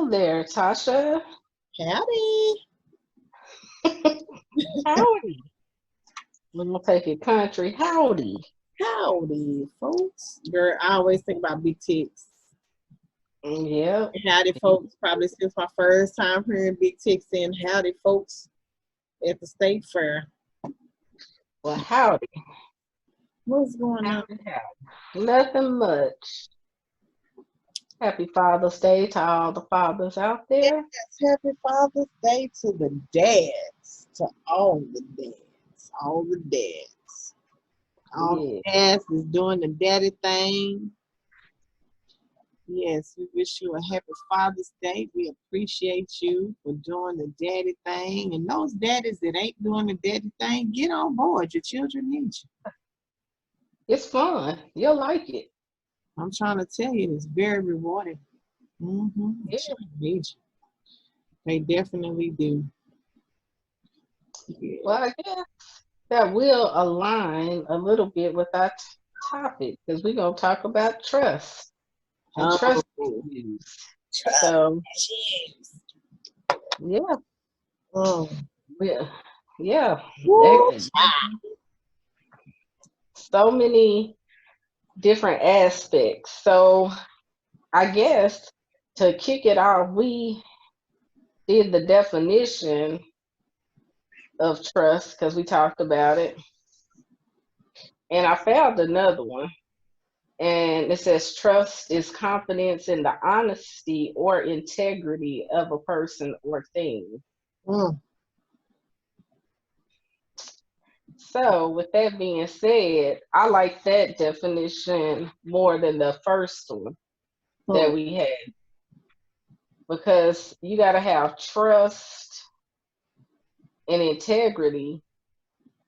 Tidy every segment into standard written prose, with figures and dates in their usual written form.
Hello there, Tasha. Howdy. Howdy. We're gonna take it country. Howdy. Howdy, folks. Girl, I always think about big ticks. Yep. Howdy, folks. Probably since my first time hearing big ticks saying howdy, folks, at the state fair. Well, howdy. What's going on? Howdy. Nothing much. Happy Father's Day to all the fathers out Yes, there. happy Father's Day to the dads, to all the dads, all the dads. All the Yeah. dads is doing the daddy thing. Yes, we wish you a happy Father's Day. We appreciate you for doing the daddy thing. And those daddies that ain't doing the daddy thing, get on board. Your children need you. It's fun. You'll like it. I'm trying to tell you, it's very rewarding. Yeah. Children need you. They definitely do. Yeah. Well, I guess that will align a little bit with our topic because we're gonna talk about trust and Oh, trust issues. trust So issues. yeah, Oh, yeah, yeah. woo, There- So many different aspects. So I guess to kick it off, we did the definition of trust because we talked about it. And I found another one. And it says trust is confidence in the honesty or integrity of a person or thing. mm, So, with that being said, I like that definition more than the first one that mm, we had because you got to have trust and integrity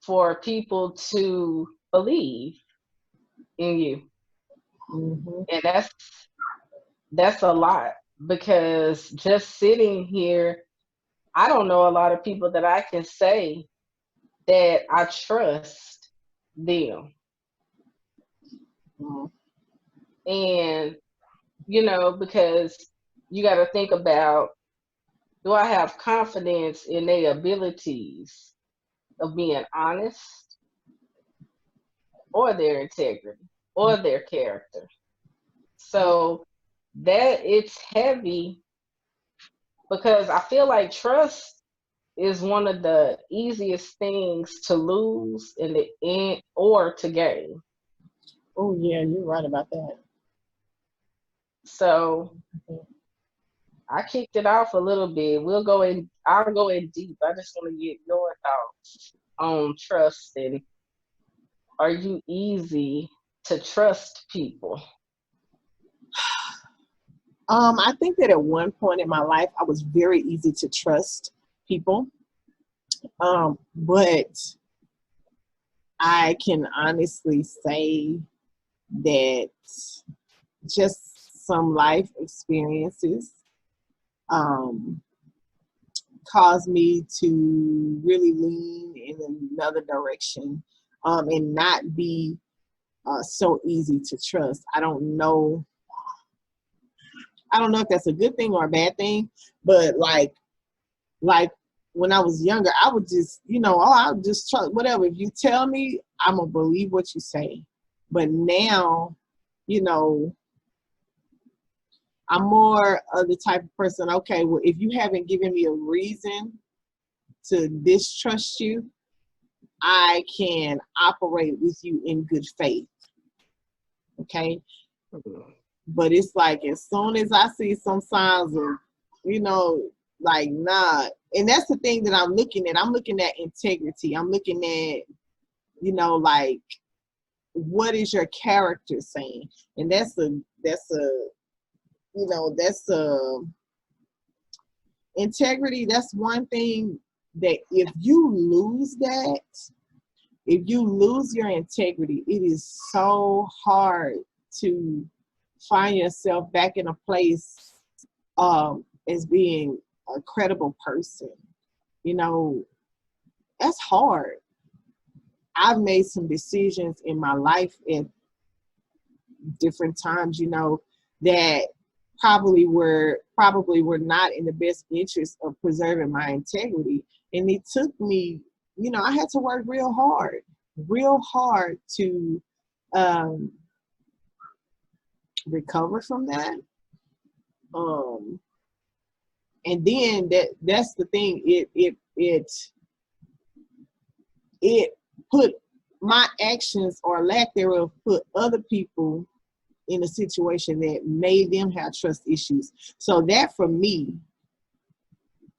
for people to believe in you. mhm. And that's a lot because just sitting here, I don't know a lot of people that I can say that I trust them. Mm. And because you got to think about, do I have confidence in their abilities of being honest or their integrity or their character? So that it's heavy because I feel like trust is one of the easiest things to lose in the end or to gain. Oh, yeah, you're right about that. So Mhm. I kicked it off a little bit. I'll go in deep. I just want to get your thoughts on trust and are you easy to trust people? I think that at one point in my life, I was very easy to trust people. But I can honestly say that just some life experiences um, caused me to really lean in another direction and not be so easy to trust. I don't know. I don't know if that's a good thing or a bad thing, but like when I was younger, I would just, oh, I'll just trust whatever. If you tell me, I'm gonna believe what you say. But now, you know, I'm more of the type of person, okay, well, if you haven't given me a reason to distrust you, I can operate with you in good faith. Okay. But it's like as soon as I see some signs of, you know, like nah. And that's the thing that I'm looking at. I'm looking at integrity. I'm looking at, like what is your character saying? And that's a integrity. That's one thing that if you lose your integrity, it is so hard to find yourself back in a place as being a credible person. You know, that's hard. I've made some decisions in my life at different times, that probably were not in the best interest of preserving my integrity. And it took me, I had to work real hard to um, recover from that. And then that's the thing. It put my actions or lack thereof put other people in a situation that made them have trust issues. So that for me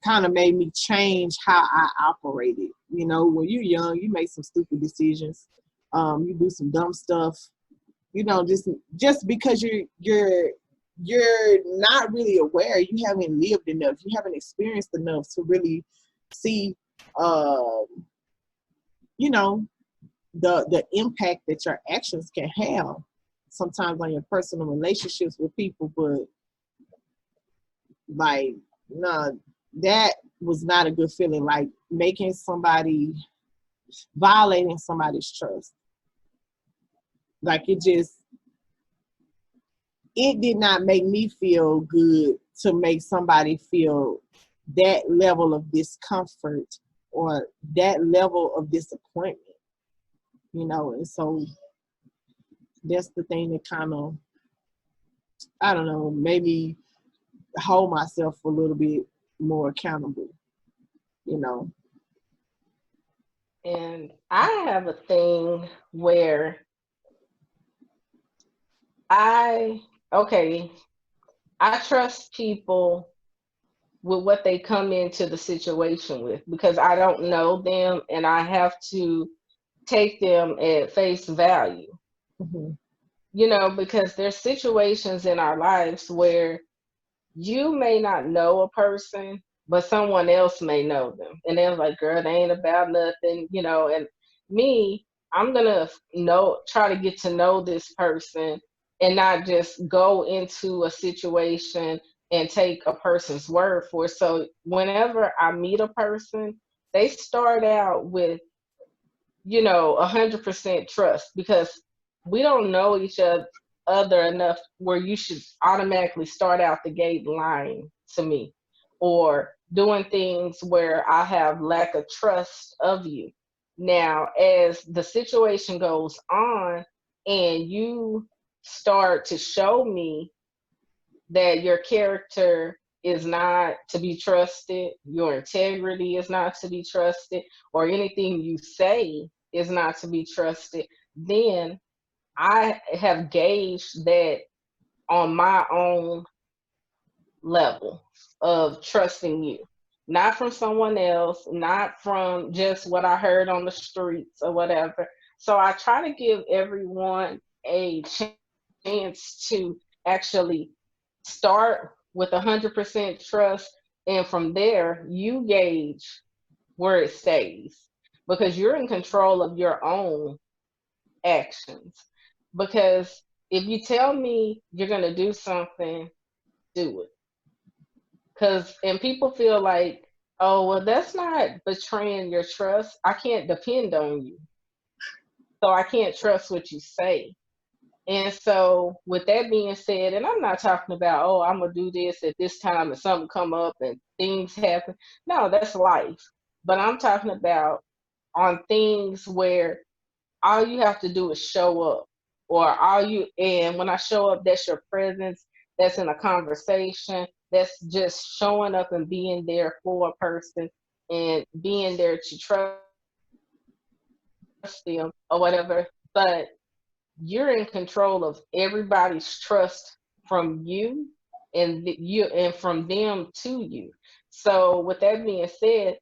kind of made me change how I operated. When you're young, you make some stupid decisions. You do some dumb stuff. Just because you're not really aware, you haven't lived enough, you haven't experienced enough to really see, the impact that your actions can have sometimes on your personal relationships with people. But like, no, that was not a good feeling. Like violating somebody's trust. Like it did not make me feel good to make somebody feel that level of discomfort or that level of disappointment. And so that's the thing that kind of, I don't know, made me hold myself a little bit more accountable. And I have a thing where I trust people with what they come into the situation with, because I don't know them and I have to take them at face value. Mm-hmm. Because there's situations in our lives where you may not know a person, but someone else may know them. And they're like, girl, they ain't about nothing, and me, I'm gonna try to get to know this person and not just go into a situation and take a person's word for it. So whenever I meet a person, they start out with 100% trust, because we don't know each other enough where you should automatically start out the gate lying to me or doing things where I have lack of trust of you. Now, as the situation goes on and you start to show me that your character is not to be trusted, your integrity is not to be trusted, or anything you say is not to be trusted, then I have gauged that on my own level of trusting you, not from someone else, not from just what I heard on the streets or whatever. So I try to give everyone a chance to actually start with 100% trust, and from there you gauge where it stays, because you're in control of your own actions. Because if you tell me you're going to do something, do it. And people feel like, oh, well, that's not betraying your trust. I can't depend on you, so I can't trust what you say. And so, with that being said, and I'm not talking about, oh, I'm gonna do this at this time and something come up and things happen. No, that's life. But I'm talking about on things where all you have to do is show up, and when I show up, that's your presence, that's in a conversation, that's just showing up and being there for a person and being there to trust them or whatever. But you're in control of everybody's trust from you and from them to you. So with that being said,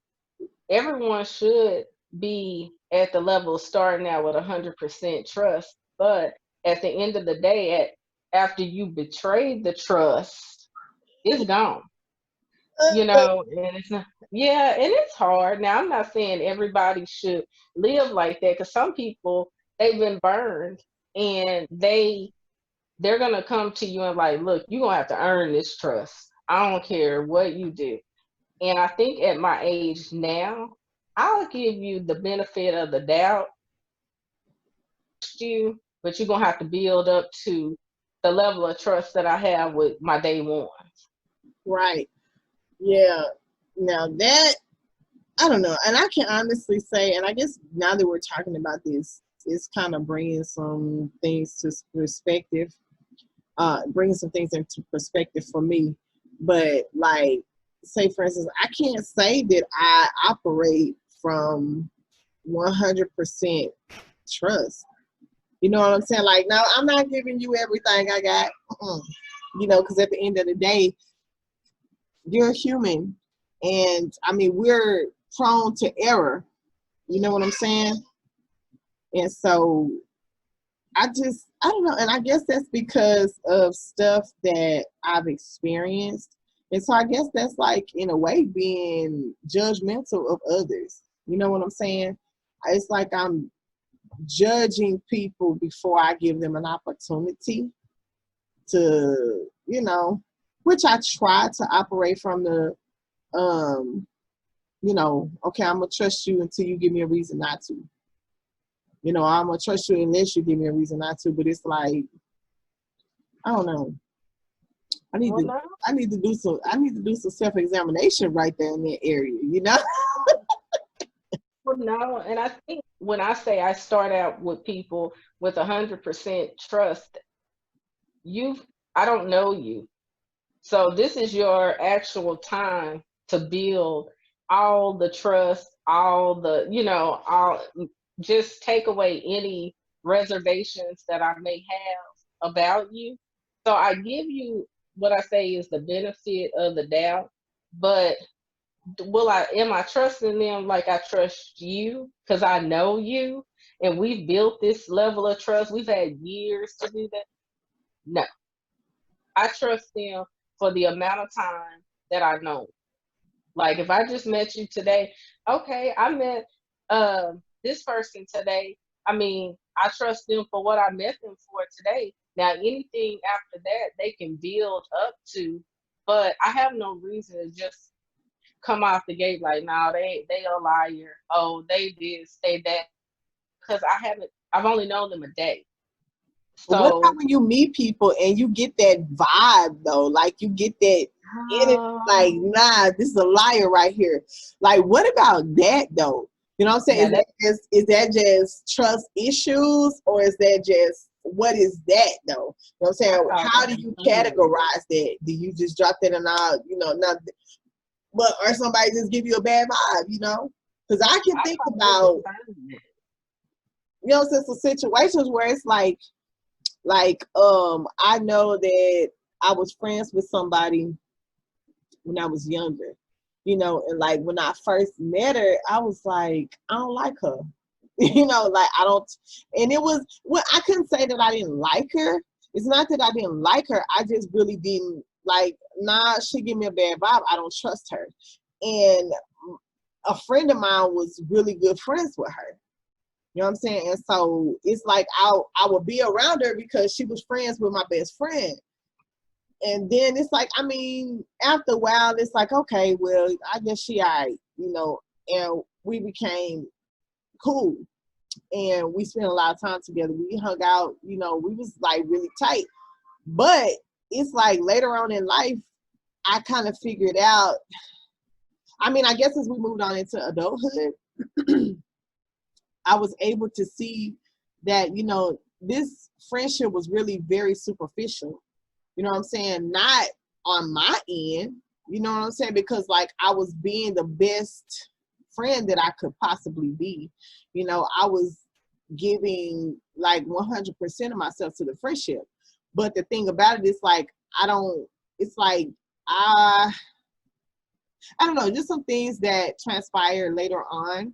everyone should be at the level starting out with 100% trust. But at the end of the day, after you betrayed the trust, it's gone. And it's not, yeah, and it's hard. Now, I'm not saying everybody should live like that, because some people, they've been burned and they're gonna come to you and like, look, you're gonna have to earn this trust. I don't care what you do. And I think at my age now, I'll give you the benefit of the doubt, but you're gonna have to build up to the level of trust that I have with my day one. Right. Yeah. Now that, I don't know, and I can honestly say, and I guess now that we're talking about this, it's kind of bringing some things to perspective, bringing some things into perspective for me. But like, say for instance, I can't say that I operate from 100% trust. You know what I'm saying? Like, no, I'm not giving you everything I got. You know, because at the end of the day, you're human, and I mean, we're prone to error. You know what I'm saying? And so I don't know. And I guess that's because of stuff that I've experienced. And so I guess that's like, in a way, being judgmental of others. You know what I'm saying? It's like I'm judging people before I give them an opportunity to, you know, which I try to operate from the, you know, okay, I'm going to trust you until you give me a reason not to. You know, I'm gonna trust you unless you give me a reason not to. But it's like, I don't know. I need Well, to no. I need to do some self-examination right there in that area, you know? Well, no, and I think when I say I start out with people with 100% trust, you, I don't know you. So this is your actual time to build all the trust, all the, all, just take away any reservations that I may have about you. So I give you what I say is the benefit of the doubt, but am I trusting them like I trust you? Because I know you and we've built this level of trust. We've had years to do that. No, I trust them for the amount of time that I know. Like if I just met you today, okay, I met this person today. I mean, I trust them for what I met them for today. Now anything after that they can build up to, but I have no reason to just come off the gate like, no, they a liar. Oh, they this, they that. Because I've only known them a day. But what about So when you meet people and you get that vibe though? Like you get that energy, like, um, nah, this is a liar right here. Like, what about that though? You know what I'm saying? now that Is that just trust issues, or is that just, what is that though? You know what I'm I saying? call How that do you discernment. categorize that? Do you just drop that and all, you know, nothing? But or somebody just give you a bad vibe, you know? Because I can I think call it about, discernment. you know, some situations where it's like, I know that I was friends with somebody when I was younger, you know, and like when I first met her, I was like, I don't like her. You know, like I don't, and it was, well, I couldn't say that I didn't like her. It's not that I didn't like her. I just really didn't like, nah, she give me a bad vibe. I don't trust her. And a friend of mine was really good friends with her. You know what I'm saying? And so it's like I would be around her because she was friends with my best friend. And then it's like, I mean, after a while, it's like, okay, well, I guess she all right, you know, and we became cool. And we spent a lot of time together. We hung out, you know, we was like really tight. But it's like later on in life, I kind of figured out, I mean, I guess as we moved on into adulthood, I was able to see that, you know, this friendship was really very superficial. You know what I'm saying? Not on my end, you know what I'm saying? Because like I was being the best friend that I could possibly be. You know, I was giving like 100% of myself to the friendship. But the thing about it is like, I don't, it's like, I, I don't know, just some things that transpired later on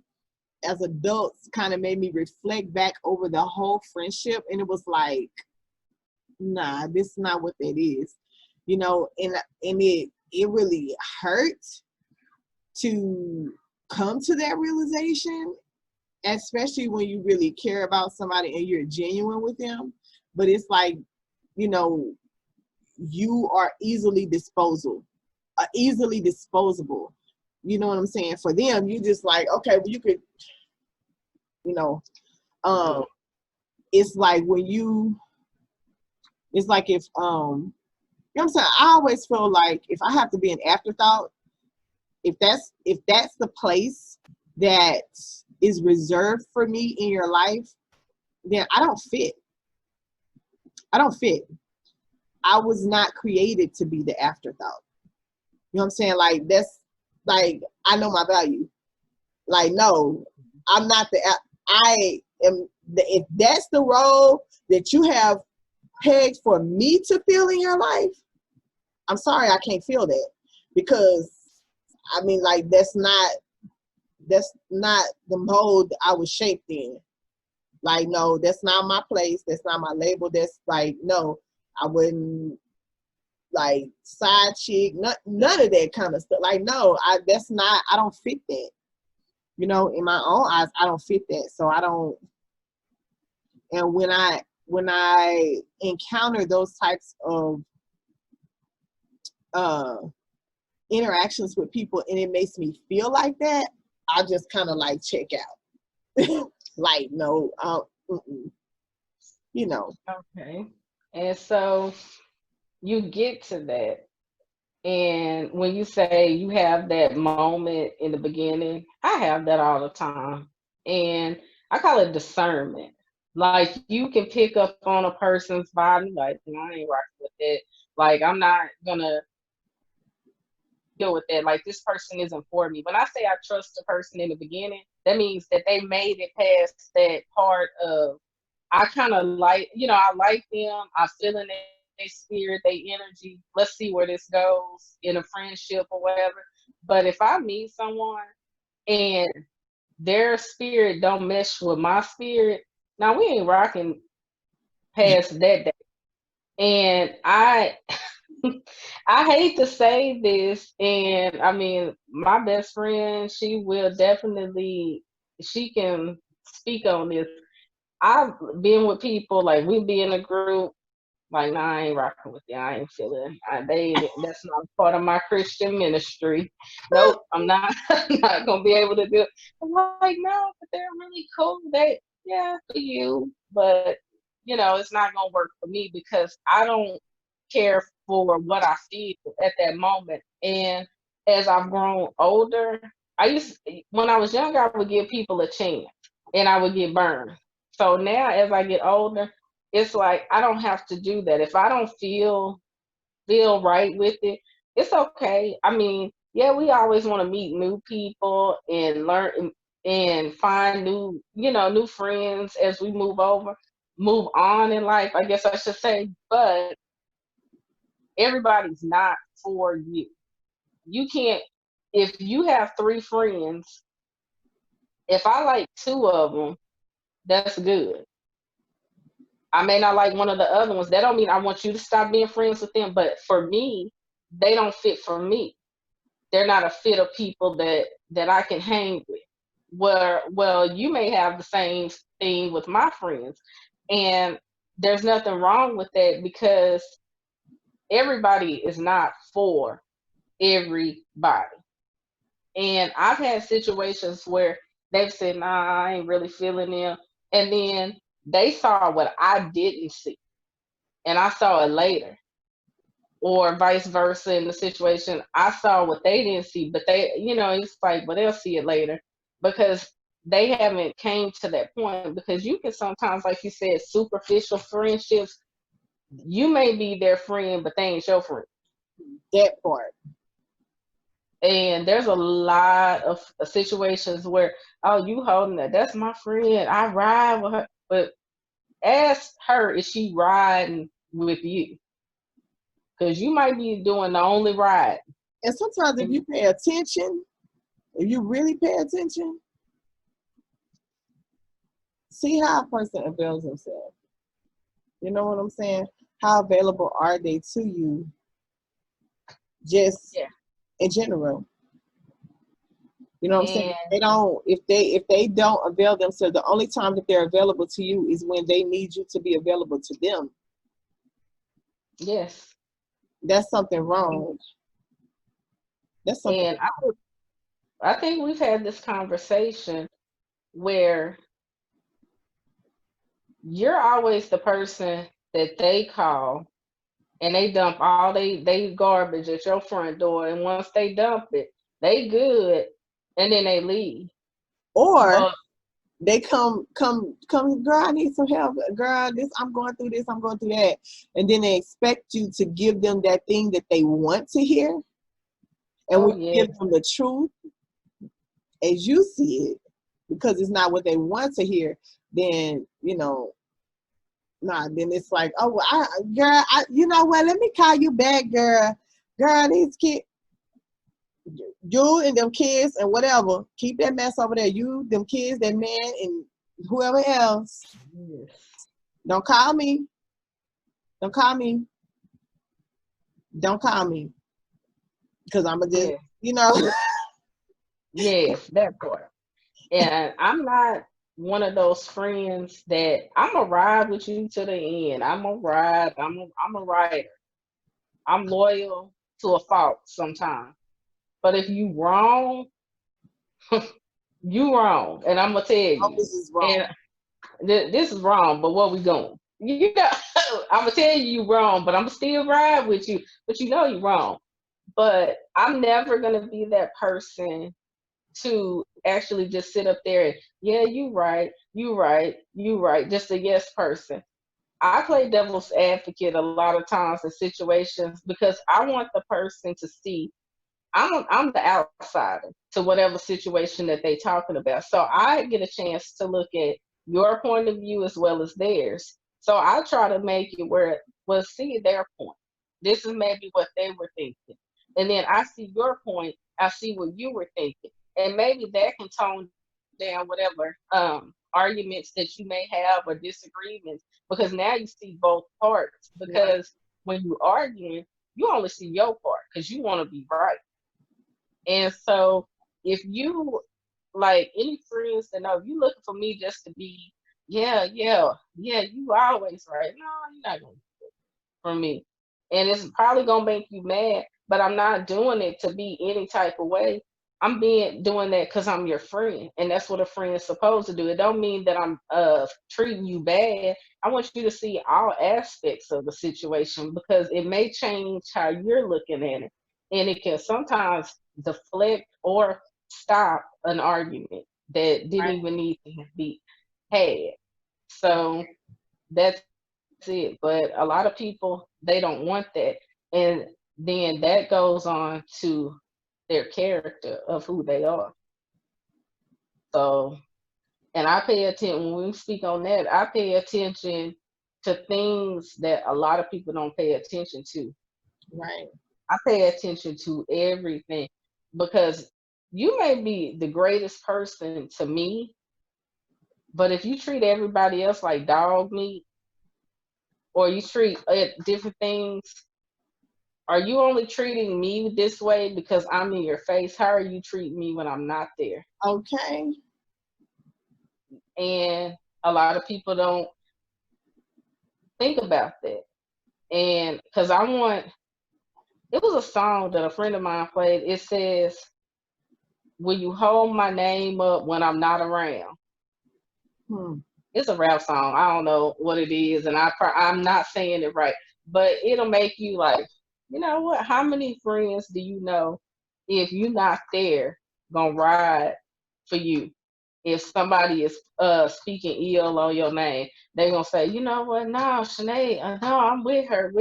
as adults kind of made me reflect back over the whole friendship. And it was like, nah, this is not what that is, you know. And it really hurt to come to that realization, especially when you really care about somebody and you're genuine with them. But it's like, you know, you are easily disposable. You know what I'm saying? For them, you just like, okay, well, you could, you know, um, it's like when you It's like if you know what I'm saying? I always feel like if I have to be an afterthought, if that's the place that is reserved for me in your life, then I don't fit. I don't fit. I was not created to be the afterthought. You know what I'm saying? Like that's like I know my value. Like no, I'm not the. I am. If that's the role that you have pegged for me to fill in your life, I'm sorry, I can't feel that because I mean, like that's not the mold I was shaped in. Like no, that's not my place. That's not my label. That's like no, I wouldn't like side chick. None of that kind of stuff. Like no, that's not. I don't fit that. You know, in my own eyes, I don't fit that. So I don't. And when I encounter those types of interactions with people, and it makes me feel like that, I just kind of like check out. Like no, you know. Okay. And so you get to that. And when you say you have that moment in the beginning, I have that all the time. And I call it discernment. Like you can pick up on a person's body, like, "No, I ain't rocking with it. Like, I'm not gonna deal with that. Like, this person isn't for me." When I say I trust a person in the beginning, that means that they made it past that part of I kind of like, I like them. I feel in their spirit, their energy. Let's see where this goes in a friendship or whatever. But if I meet someone and their spirit don't mesh with my spirit, now we ain't rocking past that day. And I hate to say this, and I mean, my best friend, she will definitely, she can speak on this. I've been with people like we be in a group like, "Nah, I ain't rocking with you. I ain't feeling. That's not part of my Christian ministry. Nope, I'm not. I'm not gonna be able to do it." I'm like, "No, but they're really cool. Yeah, for you, but it's not gonna work for me because I don't care for what I feel at that moment." And as I've grown older, when I was younger, I would give people a chance, and I would get burned. So now, as I get older, it's like I don't have to do that. If I don't feel right with it, it's okay. I mean, yeah, we always want to meet new people and learn and find new friends as we move on in life, I guess I should say. But everybody's not for you. You can't if you have three friends, if I like two of them, that's good. I may not like one of the other ones. That don't mean I want you to stop being friends with them. But for me, they don't fit for me. They're not a fit of people that I can hang with. Well, you may have the same thing with my friends. And there's nothing wrong with that because everybody is not for everybody. And I've had situations where they've said, "Nah, I ain't really feeling them." And then they saw what I didn't see and I saw it later, or vice versa in the situation. I saw what they didn't see, but it's like, but they'll see it later because they haven't came to that point. Because you can sometimes, like you said, superficial friendships. You may be their friend, but they ain't your friend. That part. And there's a lot of situations where, "Oh, you holding that? That's my friend. I ride with her." But ask her, is she riding with you? Because you might be doing the only ride. And sometimes if you pay attention, if you really pay attention, see how a person avails themselves. You know what I'm saying? How available are they to you just Yeah. in general? You know what I'm saying? And They don't if they don't avail themselves, the only time that they're available to you is when they need you to be available to them. yes. That's something wrong. That's something And I think we've had this conversation where you're always the person that they call and they dump all they garbage at your front door, and once they dump it, they good, and then they leave. Or But they come, girl, I need some help. Girl, I'm going through this, I'm going through that. And then they expect you to give them that thing that they want to hear. And oh when you yeah, give them the truth as you see it, because it's not what they want to hear, then, nah, then it's like, oh, well, you know what, let me call you back, girl. Girl, these kids, you and them kids and whatever, keep that mess over there. You, them kids, that man, and whoever else. yes, Don't call me. Don't call me. Don't call me. Because I'm going to just, yeah, you know. yes, that part. And I'm not one of those friends that I'm gonna ride with you to the end. I'm gonna ride. I'm a rider. I'm loyal to a fault sometimes. But if you wrong, you wrong, and I'm gonna tell Oh, you. this is wrong. And this is wrong. But what we doing? You know, I'm gonna tell you wrong, but I'm still ride with you. But you know you wrong. But I'm never gonna be that person to actually just sit up there and yeah, you right, you right, you right, just a yes person. I play devil's advocate a lot of times in situations because I want the person to see I'm the outsider to whatever situation that they talking about. So I get a chance to look at your point of view as well as theirs. So I try to make it where, well, see their point. This is maybe what they were thinking. And then I see your point, I see what you were thinking. And maybe that can tone down whatever arguments that you may have or disagreements because now you see both parts. Right. Because when you arguing, you only see your part because you want to be right. And so if you like any friends that know if you looking for me just to be, yeah, yeah, yeah, you always right. No, you're not gonna do it for me. And it's probably gonna make you mad, but I'm not doing it to be any type of way. I'm being doing that because I'm your friend, and that's what a friend is supposed to do. It don't mean that I'm treating you bad. I want you to see all aspects of the situation because it may change how you're looking at it, and it can sometimes deflect or stop an argument that didn't Right. even need to be had. So that's it. But a lot of people they don't want that. And then that goes on to their character of who they are. So and I pay attention when we speak on that, I pay attention to things that a lot of people don't pay attention to. Right. I pay attention to everything because you may be the greatest person to me, but if you treat everybody else like dog meat or you treat different things, are you only treating me this way because I'm in your face? How are you treating me when I'm not there? Okay. And a lot of people don't think about that. And because I want, it was a song that a friend of mine played. It says, will you hold my name up when I'm not around? Hmm. It's a rap song. I don't know what it is, and I'm not saying it right, but it'll make you like, you know what? How many friends do you know if you're not there gonna ride for you? If somebody is speaking ill on your name, they're gonna say, you know what? No, Sinead, no, I'm with her,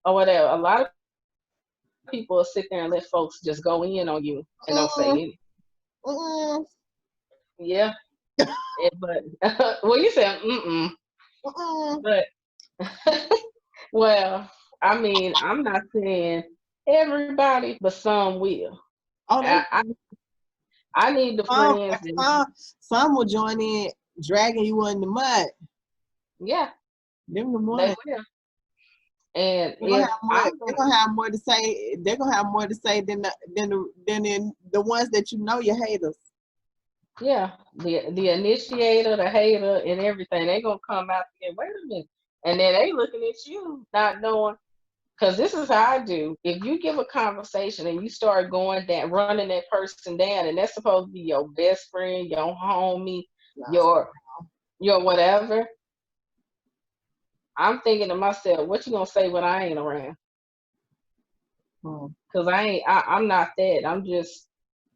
or whatever. A lot of people will sit there and let folks just go in on you and don't say Mm, anything. mm, Yeah, but well, you said mm-mm, mm. but well, I mean, I'm not saying everybody, but some will. Oh, they I, I, I need the some, friends that, some will join in dragging you in the mud. yeah, Them the they ones. will. And They're gonna if have more. I'm They're going, gonna have more to say. They're gonna have more to say than the ones that you know your haters. yeah, the initiator, the hater, and everything, they gonna come out and wait a minute, and then they looking at you, not knowing. Because this is how I do. If you give a conversation and you start going down, running that person down, and that's supposed to be your best friend, your homie, Nah. your whatever, I'm thinking to myself, what you gonna say when I ain't around? Hmm. Cause I'm not that.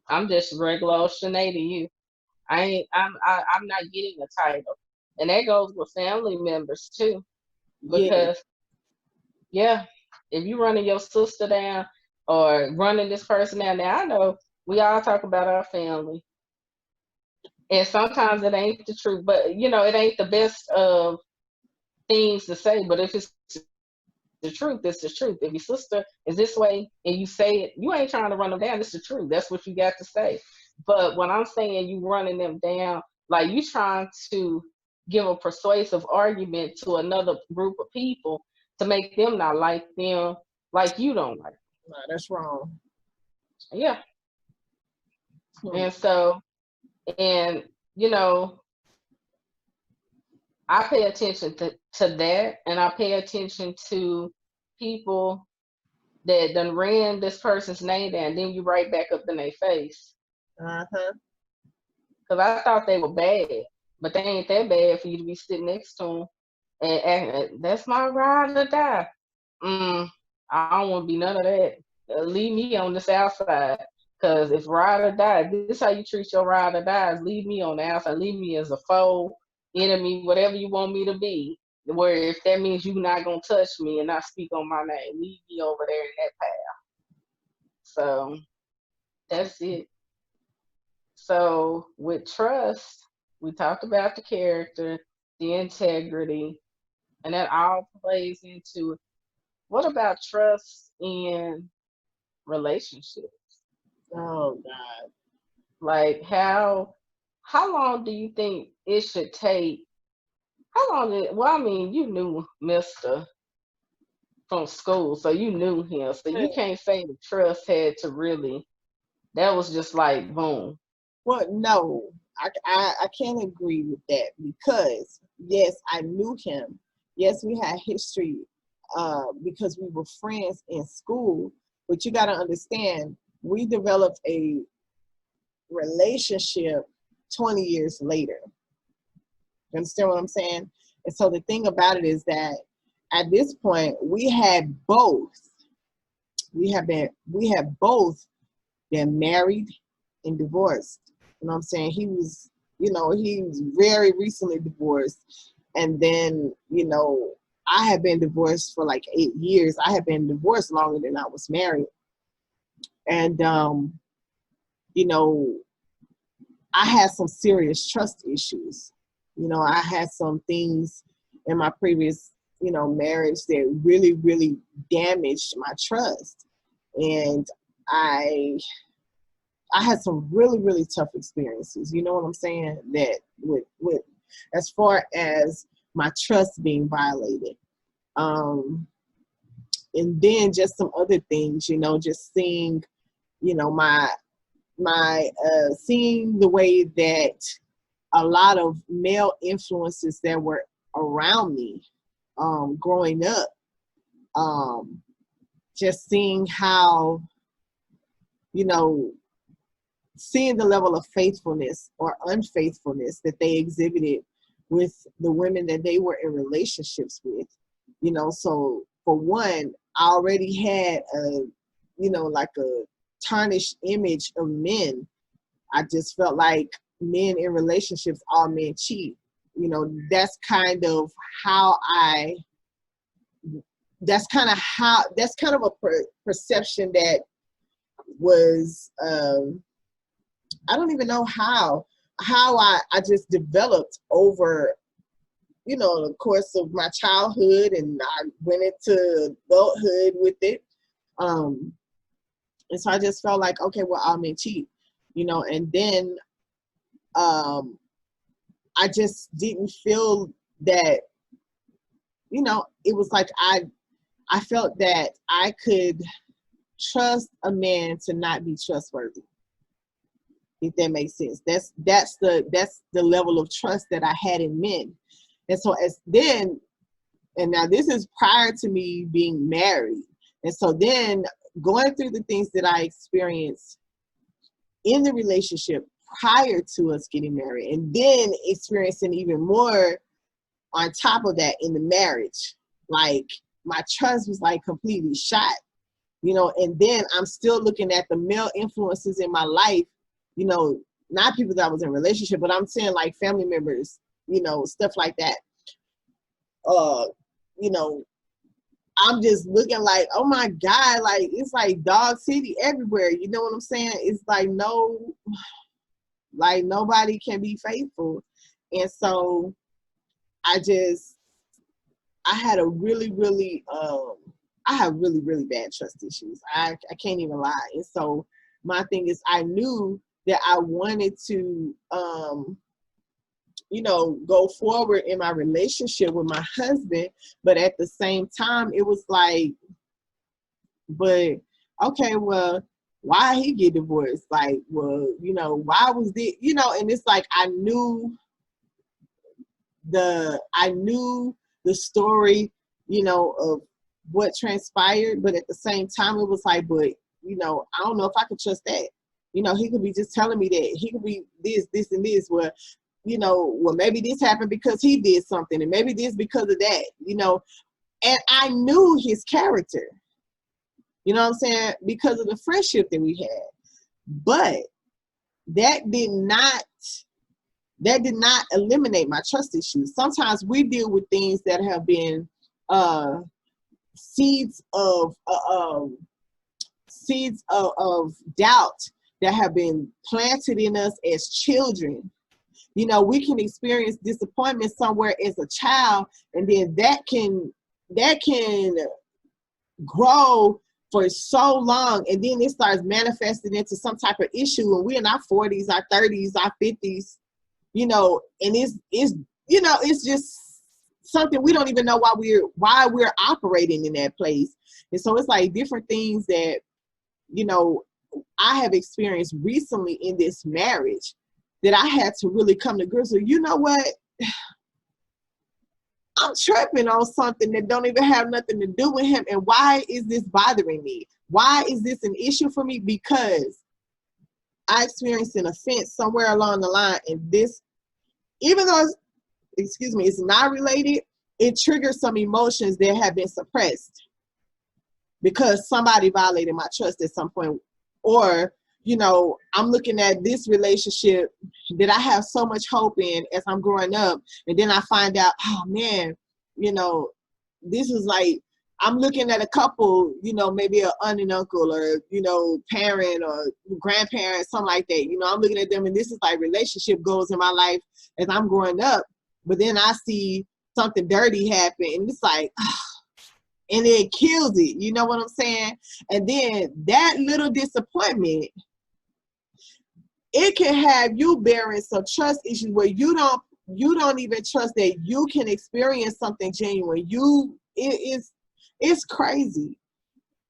I'm just regular old Sinead to you. I'm not getting a title. And that goes with family members too. Yeah, Because yeah, if you running your sister down or running this person down, now I know we all talk about our family. And sometimes it ain't the truth, but you know, it ain't the best of things to say. But if it's the truth, it's the truth. If your sister is this way and you say it, you ain't trying to run them down. It's the truth. That's what you got to say. But when I'm saying you running them down, like you trying to give a persuasive argument to another group of people to make them not like them like you don't like. no, that's wrong. Them. Yeah. Hmm. And so, and you know, I pay attention to that, and I pay attention to people that done ran this person's name down, then you right back up in their face. Uh-huh. Because I thought they were bad, but they ain't that bad for you to be sitting next to them and that's my ride or die. Mm, I don't want to be none of that. Leave me on the south side. Because if ride or die, this is how you treat your ride or dies. Leave me on the outside. Leave me as a foe, enemy, whatever you want me to be. Where if that means you're not going to touch me and not speak on my name, leave me over there in that path. So that's it. So with trust, we talked about the character, the integrity, and that all plays into what about trust in relationships? Oh God. Like how long do you think it should take? How long did well, I mean, you knew Mr. from school, so you knew him. So you can't say the trust had to really that was just like boom. Well, no, I can't agree with that because yes, I knew him. Yes, we had history because we were friends in school. But you got to understand, we developed a relationship 20 years later. You understand what I'm saying? And so the thing about it is that at this point, we had both. We have both been married and divorced. You know what I'm saying? He was very recently divorced. And then, I had been divorced for like 8 years. I had been divorced longer than I was married. And, you know, I had some serious trust issues. I had some things in my previous, marriage that really, really damaged my trust. And I I had some really, really tough experiences. You know what I'm saying? That with as far as my trust being violated. Um, and then just some other things, just seeing, my seeing the way that a lot of male influences that were around me growing up, um, just seeing how, you know, seeing the level of faithfulness or unfaithfulness that they exhibited with the women that they were in relationships with. So for one, I already had like a tarnished image of men. I just felt like men in relationships, all men cheat. That's kind of how that's kind of a perception that was I don't even know how I just developed over the course of my childhood, and I went into adulthood with it. And so I just felt like, okay, well, all men cheat, and then I just didn't feel that, it was like I felt that I could trust a man to not be trustworthy, if that makes sense. That's the level of trust that I had in men. And so and now this is prior to me being married. And so then going through the things that I experienced in the relationship prior to us getting married, and then experiencing even more on top of that, in the marriage, like my trust was like completely shot, you know. And then I'm still looking at the male influences in my life, you know, not people that I was in a relationship, but I'm saying like family members, you know, stuff like that. You know, I'm just looking like, oh my God, like it's like dog city everywhere. You know what I'm saying? It's like like nobody can be faithful. And so I had a really, really, I have really, really bad trust issues. I can't even lie. And so my thing is, I knew that I wanted to, you know, go forward in my relationship with my husband. But at the same time, it was like, but okay, well, why he get divorced? Like, well, you know, why was this, you know? And it's like, I knew the story, you know, of what transpired, but at the same time it was like, but you know, I don't know if I could trust that. You know, he could be just telling me that he could be this and this. Well, you know, well, maybe this happened because he did something, and maybe this because of that, you know. And I knew his character, you know what I'm saying, because of the friendship that we had. But that did not eliminate my trust issues. Sometimes we deal with things that have been seeds of doubt that have been planted in us as children. You know, we can experience disappointment somewhere as a child, and then that can grow for so long, and then it starts manifesting into some type of issue when we're in our 40s, our 30s, our 50s, you know, and it's you know, it's just something we don't even know why we're operating in that place. And so it's like different things that, you know, I have experienced recently in this marriage that I had to really come to grips with. You know what? I'm tripping on something that don't even have nothing to do with him. And why is this bothering me? Why is this an issue for me? Because I experienced an offense somewhere along the line, and this, even though it's not related, it triggers some emotions that have been suppressed because somebody violated my trust at some point. Or, you know, I'm looking at this relationship that I have so much hope in as I'm growing up, and then I find out, oh man, you know, this is like, I'm looking at a couple, you know, maybe an aunt and uncle, or, you know, parent or grandparent, something like that. You know, I'm looking at them, and this is like relationship goals in my life as I'm growing up. But then I see something dirty happen, and it's like, and it kills it. You know what I'm saying? And then that little disappointment, it can have you bearing some trust issues where you don't even trust that you can experience something genuine. It's crazy.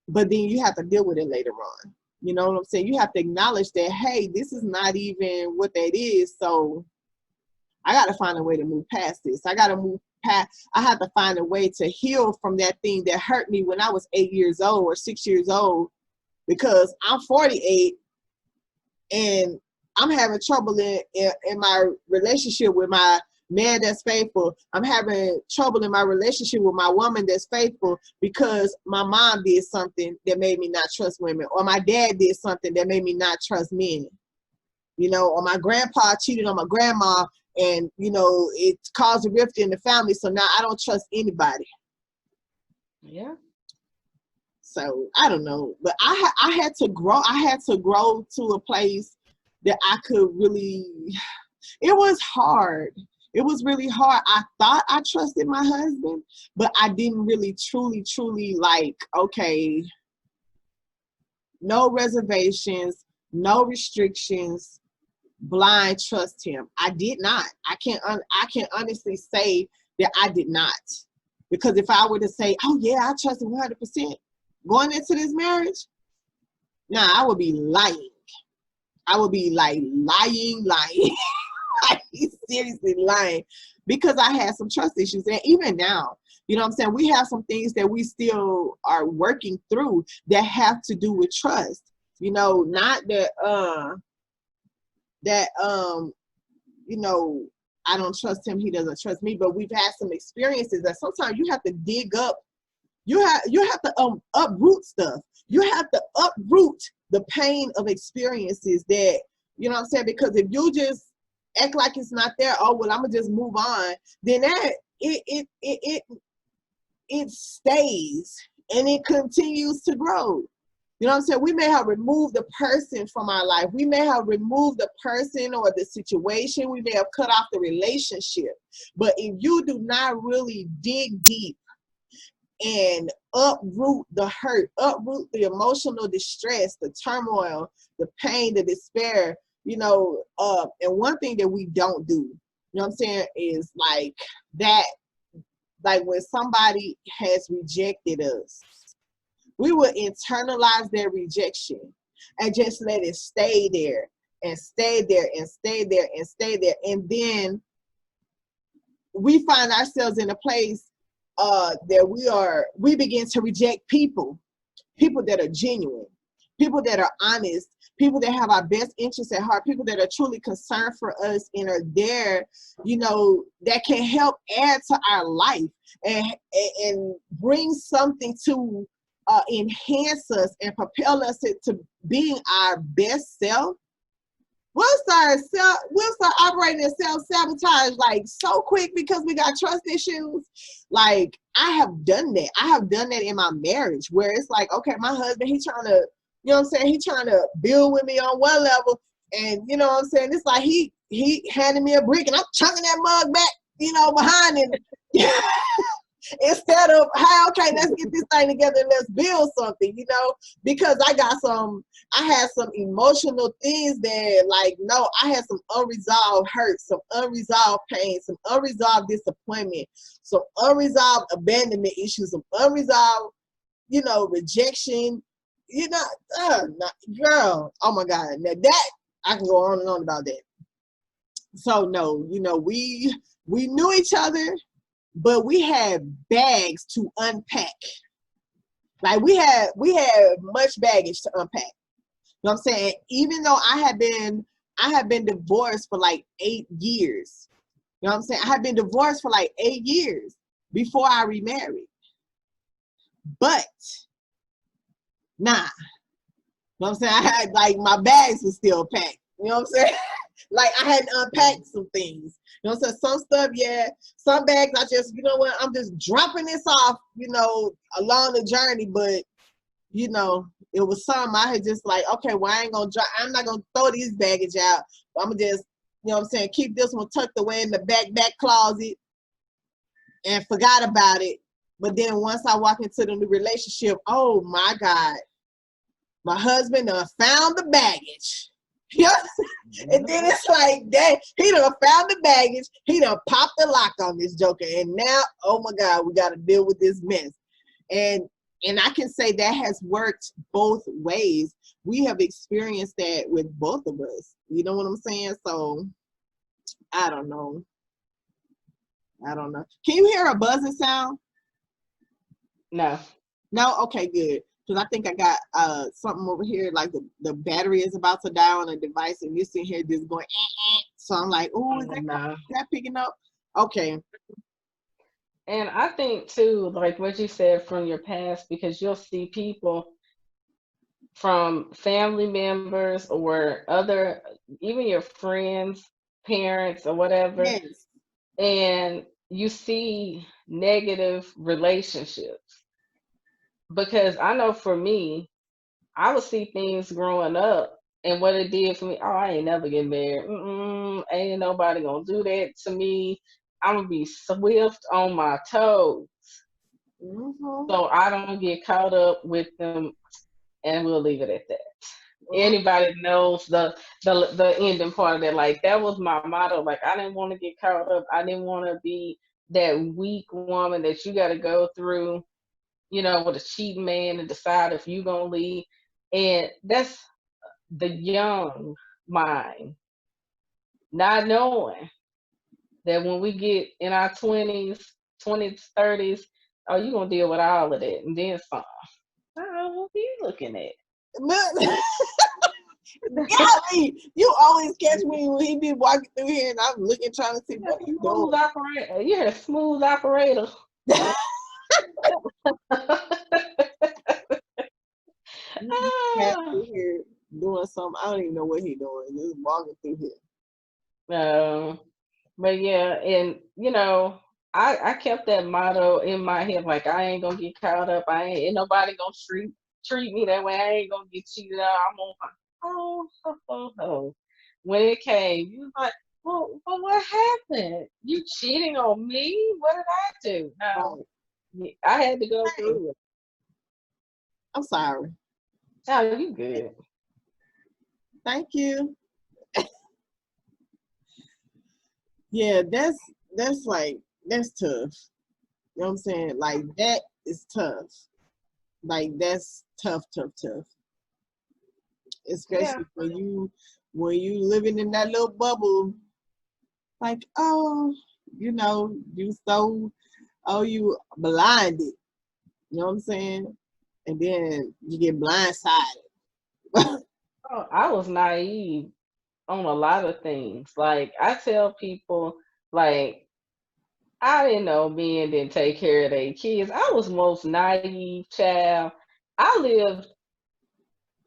But then you have to deal with it later on. You know what I'm saying? You have to acknowledge that, hey, this is not even what that is. So I got to find a way to move past this. I have to find a way to heal from that thing that hurt me when I was 8 years old or 6 years old, because I'm 48 and I'm having trouble in my relationship with my man that's faithful. I'm having trouble in my relationship with my woman that's faithful because my mom did something that made me not trust women, or my dad did something that made me not trust men. You know, or my grandpa cheated on my grandma, and, you know, it caused a rift in the family. So now I don't trust anybody. Yeah. So I don't know, but I had to grow. I had to grow to a place that I could really, it was hard. It was really hard. I thought I trusted my husband, but I didn't really truly like, okay, no reservations, no restrictions, blind trust him. I did not. I can honestly say that I did not. Because if I were to say, oh yeah, I trust him 100% going into this marriage, nah, I would be lying. I would be like lying. Like, seriously lying, because I had some trust issues. And even now, you know what I'm saying, we have some things that we still are working through that have to do with trust. You know, not that you know, I don't trust him, he doesn't trust me. But we've had some experiences that sometimes you have to dig up. You have to uproot stuff. You have to uproot the pain of experiences that, you know what I'm saying? Because if you just act like it's not there, oh well, I'm gonna just move on, then that it stays and it continues to grow. You know what I'm saying? We may have removed the person from our life. We may have removed the person or the situation. We may have cut off the relationship. But if you do not really dig deep and uproot the hurt, uproot the emotional distress, the turmoil, the pain, the despair, you know, and one thing that we don't do, you know what I'm saying, is like that, like when somebody has rejected us, we will internalize their rejection and just let it stay there and stay there and stay there and stay there. And then we find ourselves in a place that we begin to reject people that are genuine, people that are honest, people that have our best interests at heart, people that are truly concerned for us and are there, you know, that can help add to our life and bring something to enhance us and propel us to being our best self. We'll start operating in self-sabotage like so quick because we got trust issues. Like I have done that. I have done that in my marriage where it's like, okay, my husband, he's trying to, you know what I'm saying? He's trying to build with me on one level. And you know what I'm saying? It's like he handed me a brick and I'm chucking that mug back, you know, behind him. Instead of, hey, okay, let's get this thing together and let's build something, you know, because I had some emotional things that, like, no, I had some unresolved hurt, some unresolved pain, some unresolved disappointment, some unresolved abandonment issues, some unresolved, you know, rejection, you know, girl, oh my God, now that, I can go on and on about that. So no, you know, we knew each other, but we had bags to unpack. Like we had much baggage to unpack. You know what I'm saying? Even though I had been divorced for like 8 years. You know what I'm saying? I had been divorced for like 8 years before I remarried. But nah. You know what I'm saying? I had like my bags were still packed. You know what I'm saying? Like I hadn't unpacked some things. You know what I'm saying? Some stuff, yeah. Some bags I just, you know what, I'm just dropping this off, you know, along the journey. But, you know, it was some I had just like, okay, well, I'm not gonna throw these baggage out. I'm gonna just, you know what I'm saying, keep this one tucked away in the back closet and forgot about it. But then once I walk into the new relationship, oh my God, my husband found the baggage. And then it's like that he done found the baggage, he done popped the lock on this joker, and now, oh my God, we got to deal with this mess. And I can say that has worked both ways. We have experienced that with both of us. You know what I'm saying? So I don't know. Can you hear a buzzing sound? No. Okay, good. Because I think I got something over here, like the battery is about to die on a device, and you're sitting here just going, So I'm like, oh, is that picking up? Okay. And I think too, like what you said from your past, because you'll see people from family members or other, even your friends, parents, or whatever, Yes. and you see negative relationships. Because I know for me, I would see things growing up and what it did for me. Oh, I ain't never get married. Ain't nobody gonna do that to me. I'm gonna be swift on my toes. So I don't get caught up with them, and we'll leave it at that. Anybody knows the ending part of that. Like that was my motto. Like I didn't want to get caught up. I didn't want to be that weak woman that you got to go through, you know, with a cheating man and decide if you gonna leave. And that's the young mind, not knowing that when we get in our 20s, 30s, oh, you're gonna deal with all of that and then some. Oh, what are you looking at? Golly, you always catch me when he be walking through here, and I'm looking, trying to see what he's doing. Smooth operator. You're a smooth operator. Pass Ah. through here doing something. I don't even know what he's doing. Just walking through here. But yeah, and I kept that motto in my head, like I ain't gonna get caught up. Ain't nobody gonna treat me that way. I ain't gonna get cheated out. I'm on oh. When it came, you was like, well, what happened? You cheating on me? What did I do? No, I had to go Hey, through it. I'm sorry. Oh, you good. Thank you. Yeah, that's like that's tough. You know what I'm saying? Like that is tough. Like that's tough. Yeah. Especially when you living in that little bubble. Like, oh, you so you blinded. You know what I'm saying? And then you get blindsided. Oh, I was naive on a lot of things. Like I tell people, like I didn't know men didn't take care of their kids. I was most naive child. I lived,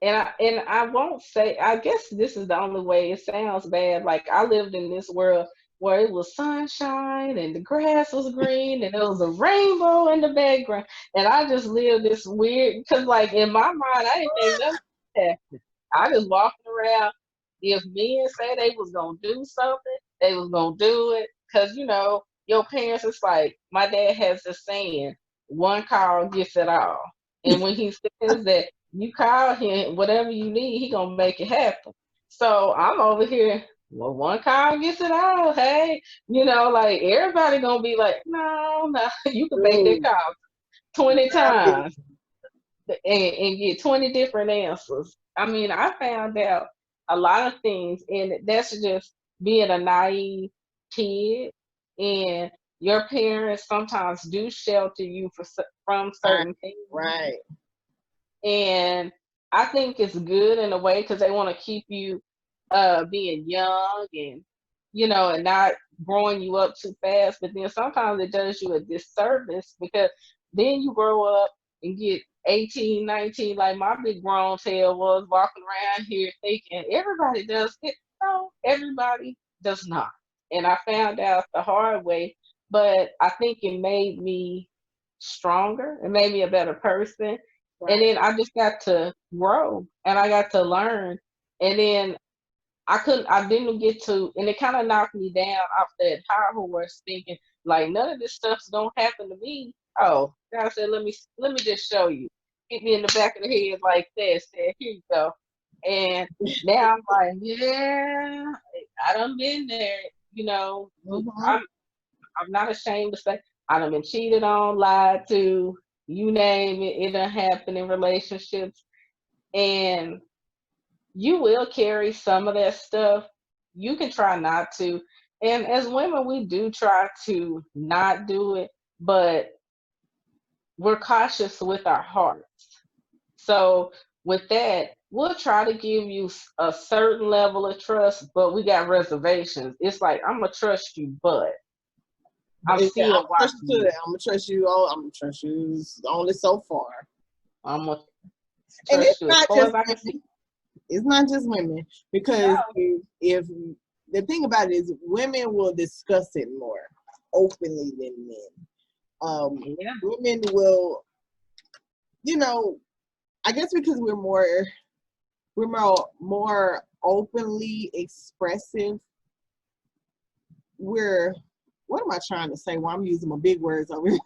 and I won't say. I guess this is the only way. It sounds bad. Like I lived in this world where it was sunshine and the grass was green and there was a rainbow in the background, and I just lived this weird. Because like in my mind, I didn't think nothing happened. I just walking around. If men say they was gonna do something, they was gonna do it. Cause your parents. It's like my dad has this saying: one call gets it all. And when he says that, you call him, whatever you need, he gonna make it happen. So I'm over here. Well, one call gets it all. Hey, like everybody gonna be like, no, no. You can make that Ooh, call 20 times and get 20 different answers. I mean, I found out a lot of things, and that's just being a naive kid. And your parents sometimes do shelter you from right, certain things, right. and I think it's good in a way because they want to keep you being young and and not growing you up too fast. But then sometimes it does you a disservice because then you grow up and get 18, 19, like my big grown tail was walking around here thinking everybody does it. No, everybody does not. And I found out the hard way, but I think it made me stronger. It made me a better person. And Right. then I just got to grow and I got to learn. And then I didn't get to, and it kind of knocked me down off that high horse thinking like none of this stuff's gonna happen to me. Oh, God said, let me just show you. Hit me in the back of the head like that, said, here you go. And now I'm like, yeah, I done been there, Mhm. I'm not ashamed to say I done been cheated on, lied to, you name it, it done happened in relationships. And you will carry some of that stuff. You can try not to. And as women, we do try to not do it, but we're cautious with our hearts. So, with that, we'll try to give you a certain level of trust, but we got reservations. It's like, I'm going to trust you, but I'm Yeah, I'm still gonna trust watching you to you. that. I'm gonna trust you. I'm gonna trust you only so far. I'm going to And it's trust you as not far just as I can see. women. It's not just women because No, if the thing about it is, women will discuss it more openly than men. yeah, Women will, you know, I guess because we're more openly expressive. We're what am I trying to say? Well, I'm using my big words over here.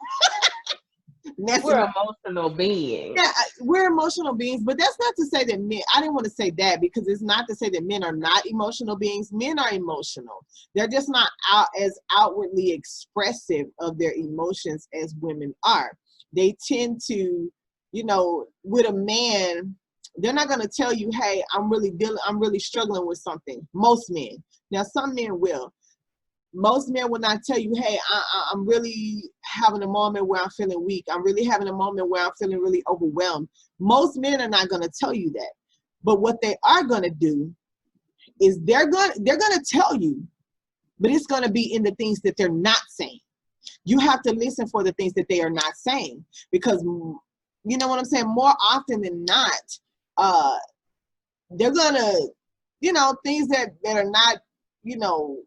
we're Messing up. emotional beings. Yeah, we're emotional beings, but that's not to say that men. I didn't want to say that because it's not to say that men are not emotional beings. Men are emotional. They're just not as outwardly expressive of their emotions as women are. They tend to, with a man, they're not going to tell you, "Hey, I'm really struggling with something." Most men. Now, some men will. Most men will not tell you, hey, I'm really having a moment where I'm feeling weak. I'm really having a moment where I'm feeling really overwhelmed. Most men are not going to tell you that. But what they are going to do is they're going to tell you, but it's going to be in the things that they're not saying. You have to listen for the things that they are not saying, because you know what I'm saying, more often than not, they're going to, you know, things that are not, you know,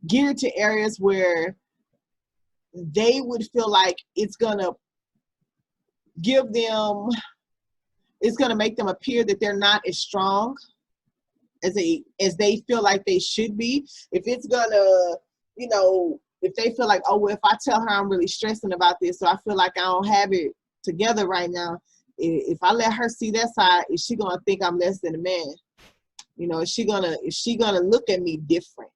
geared to areas where they would feel like it's going to give them, it's going to make them appear that they're not as strong as they feel like they should be. If it's going to, you know, if they feel like, oh, well, if I tell her I'm really stressing about this, so I feel like I don't have it together right now, if I let her see that side, is she going to think I'm less than a man? You know, is she going to look at me different?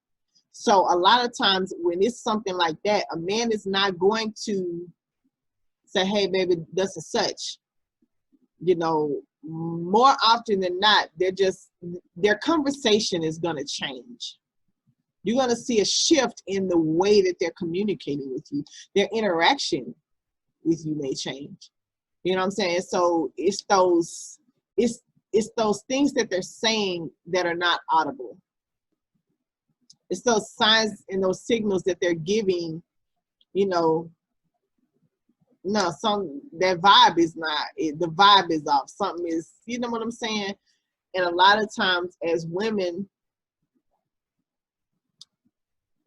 So a lot of times when it's something like that, a man is not going to say, hey, baby, thus and such. You know, more often than not, their conversation is going to change. You're going to see a shift in the way that they're communicating with you. Their interaction with you may change. You know what I'm saying? So it's those things that they're saying that are not audible. It's those signs and those signals that they're giving, you know, no, that vibe is not, the vibe is off. Something is, you know what I'm saying? And a lot of times as women,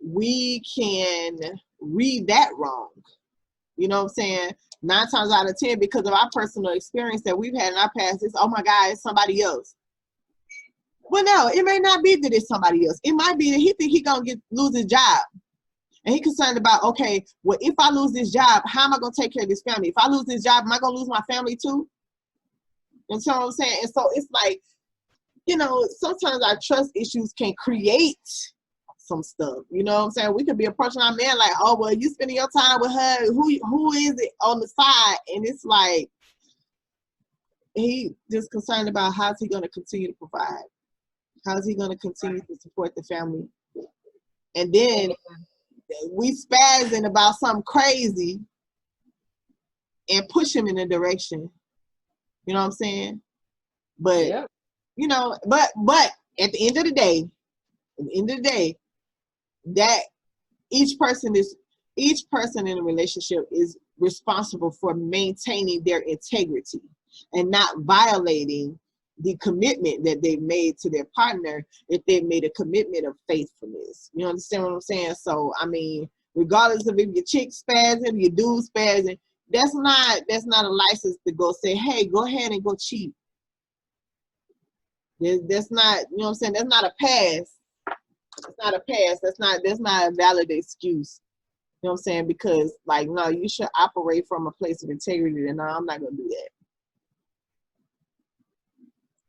we can read that wrong. You know what I'm saying? 9 times out of 10, because of our personal experience that we've had in our past, it's, oh my God, it's somebody else. Well, no, it may not be that it's somebody else. It might be that he think he gonna lose his job. And he concerned about, okay, well, if I lose this job, how am I going to take care of this family? If I lose this job, am I going to lose my family too? You know what I'm saying? And so it's like, you know, sometimes our trust issues can create some stuff. You know what I'm saying? We could be approaching our man like, oh, well, you spending your time with her. Who is it on the side? And it's like, he just concerned about how's he going to continue to provide? How's he going to continue to support the family? And then we spazzing about something crazy and push him in a direction. You know what I'm saying? But Yep. you know, but at the end of the day, that each person in a relationship is responsible for maintaining their integrity and not violating the commitment that they made to their partner if they made a commitment of faithfulness. You understand what I'm saying? So, I mean, regardless of if your chick spazzing, your dude spazzing, that's not a license to go say, hey, go ahead and go cheat. That's not, you know what I'm saying? That's not a pass. It's not a pass. That's not a valid excuse. You know what I'm saying? Because, like, no, you should operate from a place of integrity, and no, I'm not going to do that.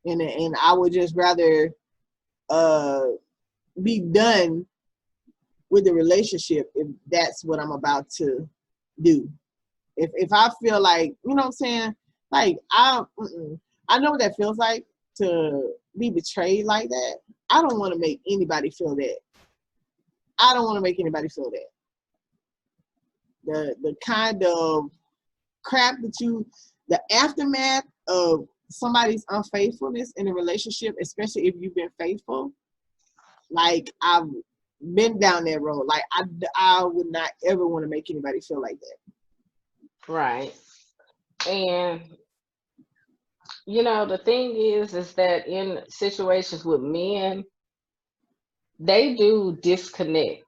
And I would just rather be done with the relationship if that's what I'm about to do. If I feel like, you know what I'm saying, like I know what that feels like to be betrayed like that. I don't want to make anybody feel that. I don't want to make anybody feel that. The kind of crap that the aftermath of somebody's unfaithfulness in a relationship, especially if you've been faithful, like I've been down that road. Like I would not ever want to make anybody feel like that. Right. And you know, the thing is that in situations with men, they do disconnect,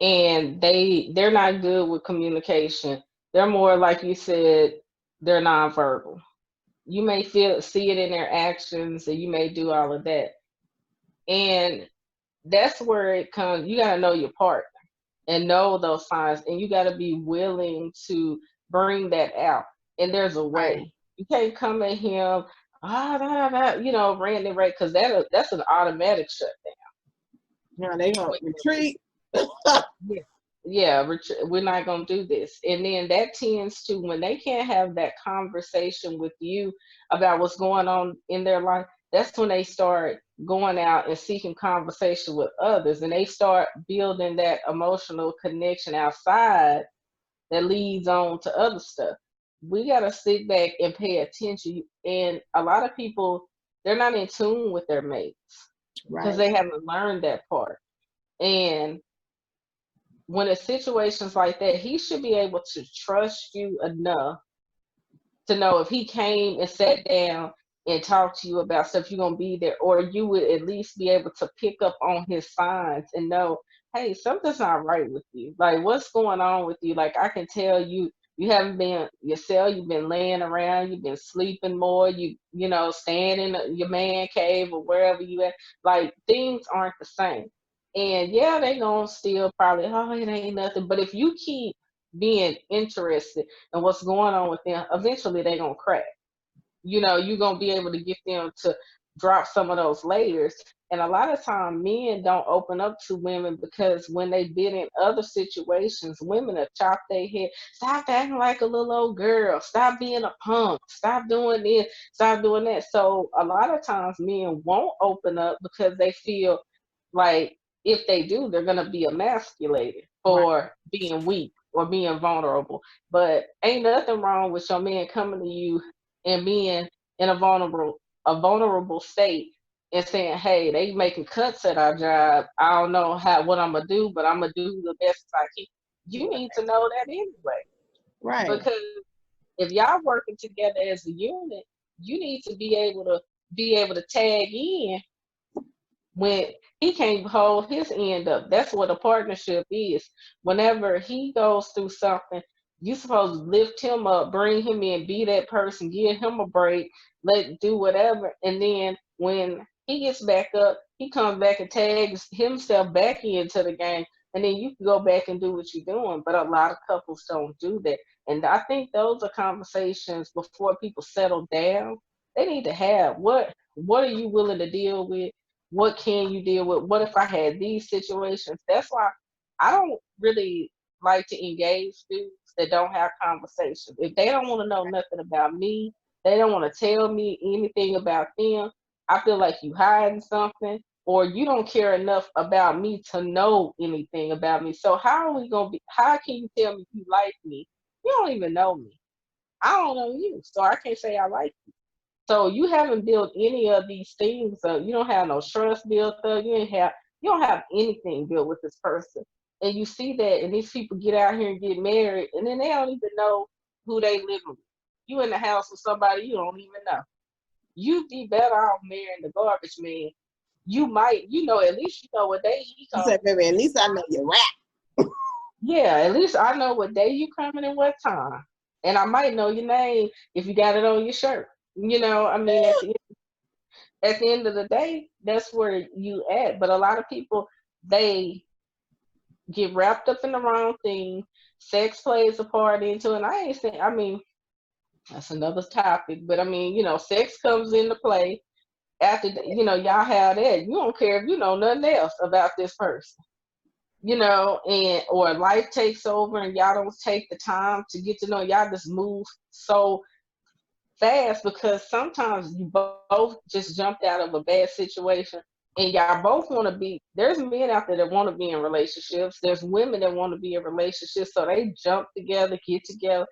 and they're not good with communication. They're more, like you said, they're nonverbal. You may see it in their actions, and you may do all of that. And that's where it comes. You got to know your partner and know those signs, and you got to be willing to bring that out. And there's a way. Right. You can't come at him, you know, ranting, right? Because that's an automatic shutdown. Yeah, they don't retreat. Yeah, we're not going to do this. And then that tends to, when they can't have that conversation with you about what's going on in their life, that's when they start going out and seeking conversation with others, and they start building that emotional connection outside that leads on to other stuff. we got to sit back and pay attention. And a lot of people, they're not in tune with their mates because Right. they haven't learned that part. And when it's situations like that, he should be able to trust you enough to know if he came and sat down and talked to you about stuff, you're gonna be there, or you would at least be able to pick up on his signs and know, hey, something's not right with you. Like, what's going on with you? Like, I can tell you haven't been yourself. You've been laying around. You've been sleeping more. Staying in your man cave or wherever you at. Like, things aren't the same. And yeah, they gonna still probably, oh, it ain't nothing. But if you keep being interested and what's going on with them, eventually they're gonna crack. You're gonna be able to get them to drop some of those layers. And a lot of time men don't open up to women because when they've been in other situations, women have chopped their head. Stop acting like a little old girl. Stop being a punk. Stop doing this. Stop doing that. So a lot of times men won't open up because they feel like if they do, they're gonna be emasculated Right. for being weak or being vulnerable. But ain't nothing wrong with your man coming to you and being in a vulnerable state and saying, "Hey, they making cuts at our job. I don't know what I'm gonna do, but I'm gonna do the best I can." You need to know that anyway, Right. because if y'all working together as a unit, you need to be able to tag in when he can't hold his end up. That's what a partnership is. Whenever he goes through something, you supposed to lift him up, bring him in, be that person, give him a break, let do whatever. And then when he gets back up, he comes back and tags himself back into the game. And then you can go back and do what you're doing. But a lot of couples don't do that. And I think those are conversations before people settle down. They need to have what are you willing to deal with? What can you deal with? What if I had these situations? That's why I don't really like to engage dudes that don't have conversations. If they don't want to know nothing about me, they don't want to tell me anything about them. I feel like you hiding something, or you don't care enough about me to know anything about me. So how are we gonna be? How can you tell me you like me? You don't even know me. I don't know you, so I can't say I like you. So you haven't built any of these things. You don't have no trust built up. You don't have anything built with this person. And you see that, and these people get out here and get married, and then they don't even know who they living with. You in the house with somebody you don't even know. You'd be better off marrying the garbage man. You might, at least you know what day he You coming. said, baby, at least I know you're rap. Yeah, at least I know what day you coming and what time. And I might know your name if you got it on your shirt. I mean, at the end of the day, that's where you at. But a lot of people, they get wrapped up in the wrong thing. Sex plays a part into it. And I ain't saying, I mean, that's another topic. But I mean, sex comes into play after, y'all have that. You don't care if you know nothing else about this person. And or life takes over and y'all don't take the time to get to know, y'all just move so fast because sometimes you both just jumped out of a bad situation and y'all both want to be. There's men out there that want to be in relationships, there's women that want to be in relationships, so they jump together, get together.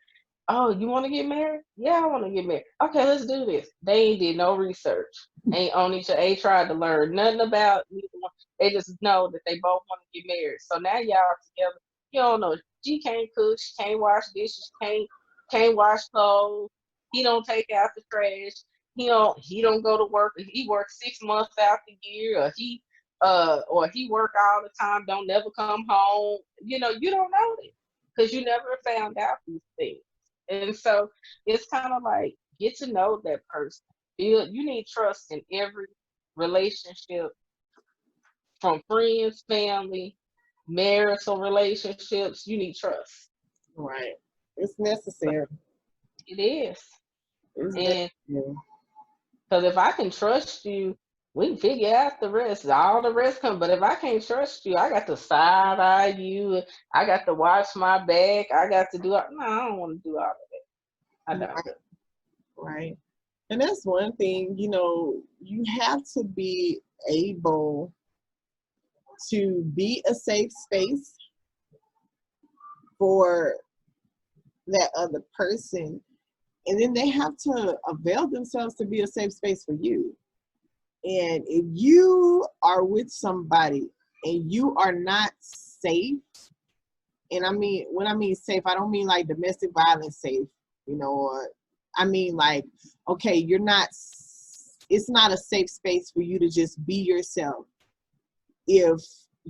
Oh, you want to get married? Yeah, I want to get married. Okay, let's do this. They ain't did no research, ain't on each other, ain't tried to learn nothing about neither one. They just know that they both want to get married, so now y'all together. You don't know, she can't cook, she can't wash dishes, can't wash clothes, he don't take out the trash. He don't go to work. He works 6 months out the year, or he work all the time. Don't never come home. You don't know it because you never found out these things. And so it's kind of like get to know that person. You need trust in every relationship, from friends, family, marital relationships. You need trust. Right. It's So necessary. it is. It's And necessary. because if I can trust you, we can figure out the rest. All the rest come. But if I can't trust you, I got to side eye you. I got to watch my back. I got to do it. No, I don't want to do all of that. I don't. Right. Right. And that's one thing, you have to be able to be a safe space for that other person And then they have to avail themselves to be a safe space for you. And if you are with somebody and you are not safe, and I mean, when I mean safe, I don't mean like domestic violence safe, you know, or I mean like, okay, it's not a safe space for you to just be yourself. If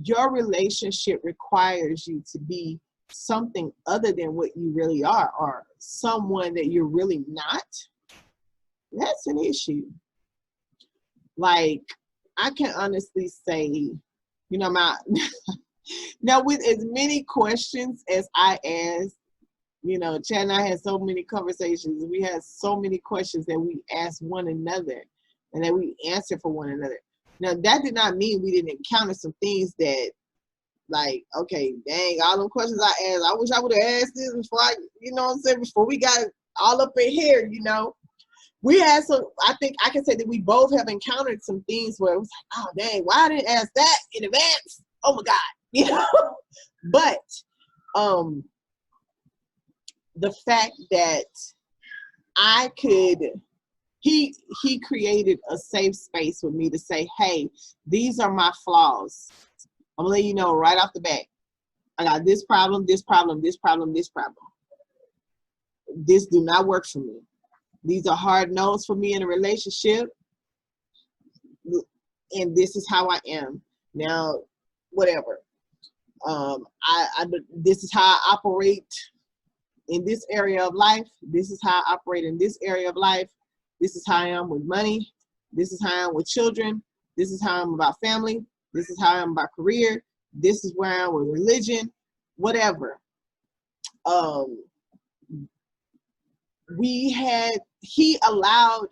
your relationship requires you to be something other than what you really are, or someone that you're really not, that's an issue. Like, I can honestly say, you know, now with as many questions as I asked, you know, Chad and I had so many conversations. We had so many questions that we asked one another and that we answered for one another. Now, that did not mean we didn't encounter some things that, like, okay, dang, all them questions I asked, I wish I would have asked this before you know what I'm saying, before we got all up in here, you know. We had some, I think I can say that we both have encountered some things where it was like, oh, dang, why I didn't ask that in advance? Oh, my God, you know. But the fact that I could, he created a safe space for me to say, hey, these are my flaws. I'm gonna let you know right off the bat. I got this problem, this problem, this problem, this problem. This do not work for me. These are hard no's for me in a relationship. And this is how I am. Now, whatever. This is how I operate in this area of life. This is how I operate in this area of life. This is how I am with money. This is how I am with children. This is how I am about family. This is how I am about career. This is where I am with religion, whatever. He availed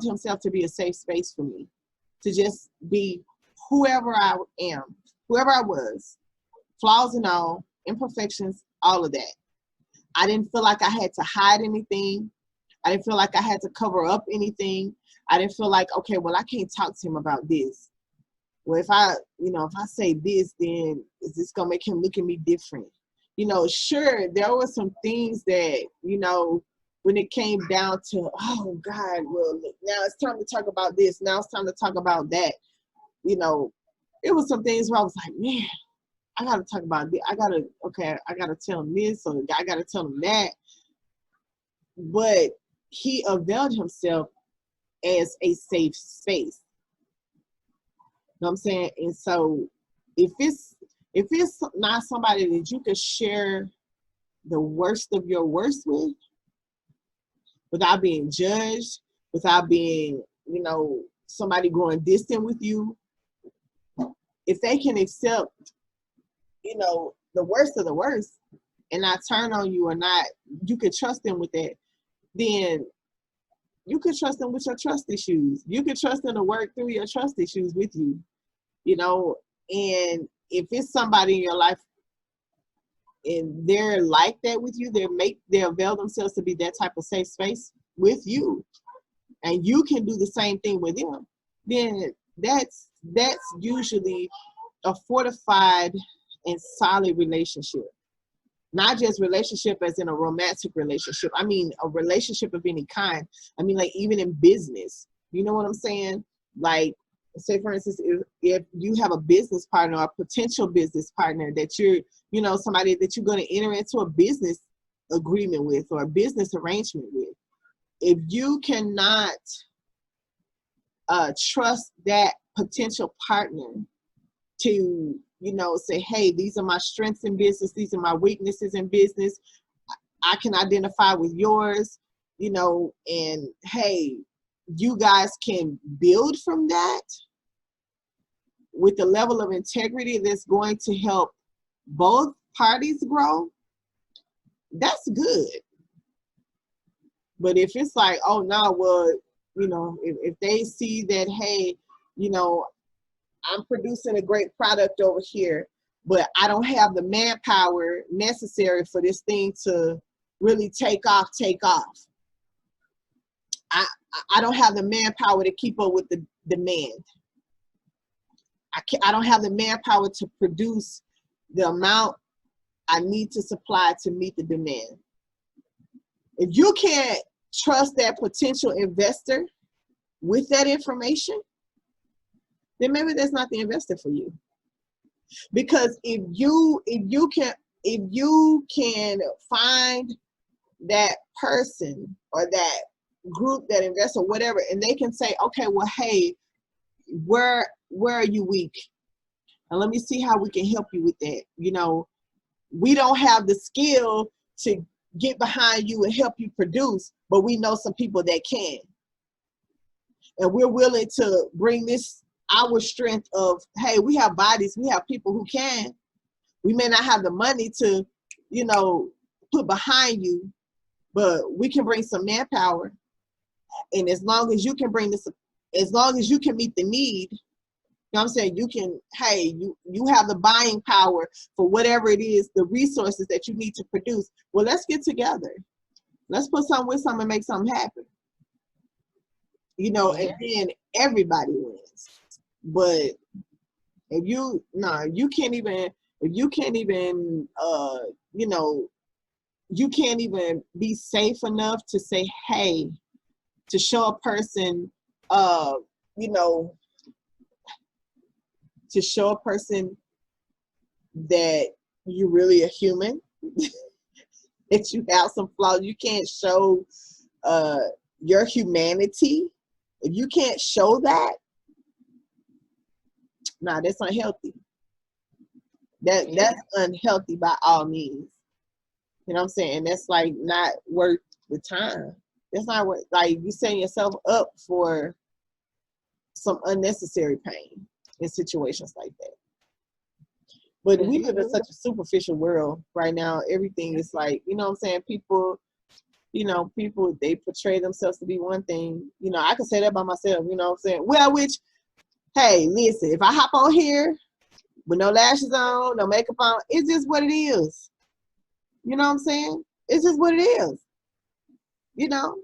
himself to be a safe space for me, to just be whoever I am, whoever I was, flaws and all, imperfections, all of that. I didn't feel like I had to hide anything. I didn't feel like I had to cover up anything. I didn't feel like, okay, well, I can't talk to him about this. Well, if I say this, then is this gonna make him look at me different? You know, sure, there were some things that, you know, when it came down to, oh God, well, now it's time to talk about this. Now it's time to talk about that. You know, it was some things where I was like, man, I gotta talk about this. I gotta tell him this, or I gotta tell him that. But he availed himself as a safe space. You know what I'm saying? And so if it's not somebody that you can share the worst of your worst with, without being judged, without being, you know, somebody growing distant with you, if they can accept, you know, the worst of the worst and not turn on you, or not, you can trust them with that, then you can trust them with your trust issues. You can trust them to work through your trust issues with you, you know. And if it's somebody in your life and they're like that with you, they avail themselves to be that type of safe space with you, and you can do the same thing with them, then that's usually a fortified and solid relationship. Not just relationship as in a romantic relationship. I mean, a relationship of any kind. I mean, like, even in business, you know what I'm saying? Like, say for instance, if you have a business partner or a potential business partner that you're, you know, somebody that you're going to enter into a business agreement with or a business arrangement with, if you cannot trust that potential partner to, you know, say, hey, these are my strengths in business, these are my weaknesses in business, I can identify with yours, you know, and hey, you guys can build from that with the level of integrity that's going to help both parties grow, that's good. But if it's like, oh no, well, you know, if they see that, hey, you know, I'm producing a great product over here, but I don't have the manpower necessary for this thing to really take off. I don't have the manpower to keep up with the demand. I don't have the manpower to produce the amount I need to supply to meet the demand. If you can't trust that potential investor with that information, then maybe that's not the investor for you. Because if you can find that person or that group, that investor, whatever, and they can say, okay, well, hey, where are you weak? And let me see how we can help you with that. You know, we don't have the skill to get behind you and help you produce, but we know some people that can. And we're willing to bring this, our strength of, hey, we have bodies, we have people who can. We may not have the money to, you know, put behind you, but we can bring some manpower. And as long as you can bring this, as long as you can meet the need, you know what I'm saying, you can, hey, you have the buying power for whatever it is, the resources that you need to produce. Well, let's get together. Let's put something with something and make something happen. You know, and then everybody wins. But if you, you can't even, you know, you can't even be safe enough to say, hey, to show a person, you know, to show a person that you're really a human, that you have some flaws. You can't show your humanity. If you can't show that, that's unhealthy. That's unhealthy by all means. You know what I'm saying? That's like not worth the time. That's not worth, like, you setting yourself up for some unnecessary pain in situations like that. But we live in such a superficial world right now. Everything is like, you know what I'm saying? People, you know, people, they portray themselves to be one thing. You know, I can say that by myself, you know what I'm saying? Well, which, hey, listen, if I hop on here with no lashes on, no makeup on, it's just what it is. You know what I'm saying? It's just what it is. You know,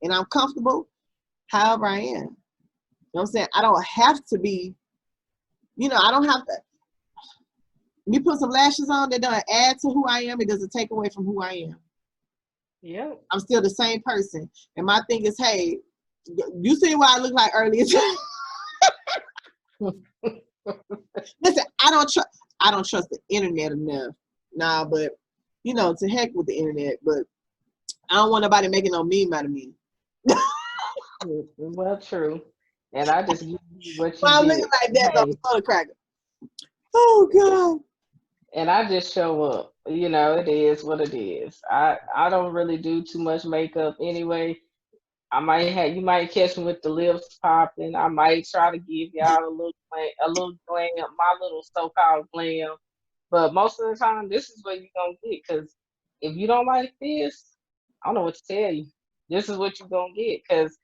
and I'm comfortable however I am. You know what I'm saying? I don't have to be, you know, I don't have to. Me put some lashes on that don't add to who I am. It doesn't take away from who I am. Yeah. I'm still the same person. And my thing is, hey, you see what I look like earlier? Listen, I don't trust the internet enough. Nah, but you know, to heck with the internet. But I don't want nobody making no meme out of me. Well, true. And I just give you what you Well, I'm did. looking like that, Hey, soda cracker. Oh God. and I just show up. You know, it is what it is. I don't really do too much makeup anyway. You might catch me with the lips popping. I might try to give y'all a little glam, my little so-called glam. But most of the time, this is what you're gonna get. Cause if you don't like this, I don't know what to tell you. This is what you're gonna get. Cause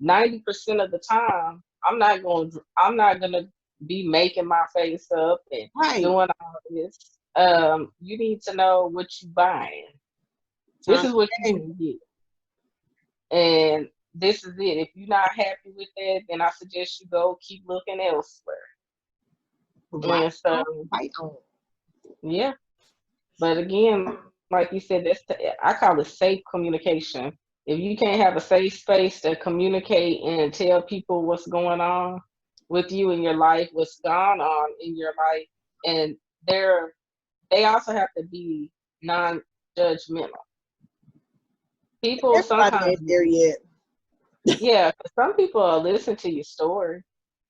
90% of the time, I'm not gonna be making my face up and Right. doing all this. You need to know what you're buying. This is what you're gonna get. And this is it. If you're not happy with that, then I suggest you go keep looking elsewhere. Right. And so, Right on. yeah. But again, like you said, I call it safe communication. If you can't have a safe space to communicate and tell people what's going on with you in your life, what's gone on in your life, and they also have to be non-judgmental. People Everybody sometimes, ain't there yet. yeah, 'cause some people will listen to your story,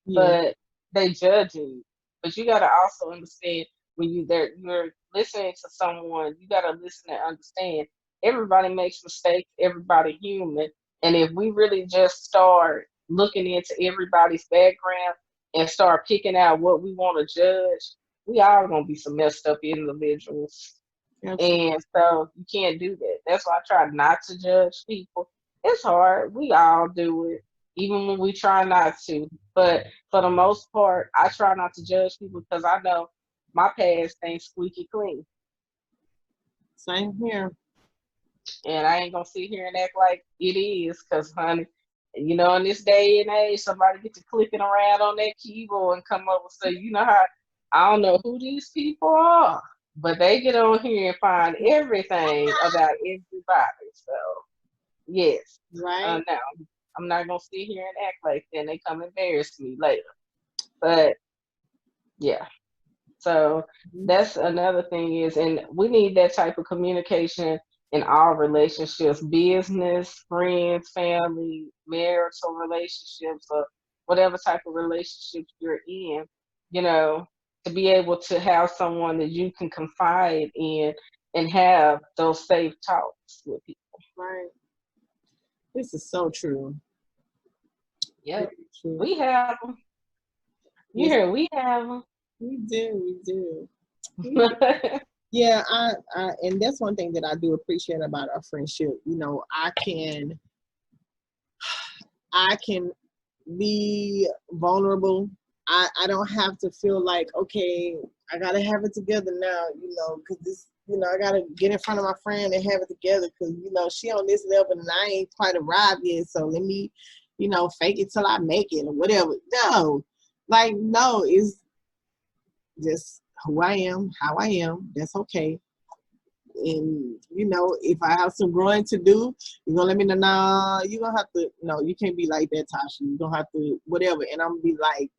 Yeah. but they judge you. But you gotta also understand when you're listening to someone, you gotta listen and understand. Everybody makes mistakes, everybody human. And if we really just start looking into everybody's background and start picking out what we want to judge, we all gonna be some messed up individuals. Absolutely. And so you can't do that. That's why I try not to judge people. It's hard. We all do it, even when we try not to. But for the most part, I try not to judge people because I know my past ain't squeaky clean. Same here. And I ain't gonna sit here and act like it is, because honey, you know, in this day and age, somebody get to clicking around on that keyboard and come up with say, you know how I don't know who these people are. but they get on here and find everything about everybody. So yes, Right. no, I'm not gonna sit here and act like that. And they come embarrass me later. But yeah, so that's another thing is, and we need that type of communication in all relationships, business, friends, family, marital relationships, or whatever type of relationships you're in, you know, to be able to have someone that you can confide in and have those safe talks with people. Right. This is so true. Yep. Very true. We have them. You Yes, hear, we have we do. We do. We do. them. Yeah, and that's one thing that I do appreciate about our friendship. You know, I can be vulnerable. I don't have to feel like, okay, I gotta have it together now, you know, because this, you know, I gotta get in front of my friend and have it together because, you know, she on this level and I ain't quite arrived yet. So let me, you know, fake it till I make it or whatever. No, like, no, it's just who I am, how I am. That's okay. And you know, if I have some growing to do, you're gonna let me know. Nah, you're gonna have to. No, you can't be like that, Tasha. You're gonna have to whatever. And I'm gonna be like,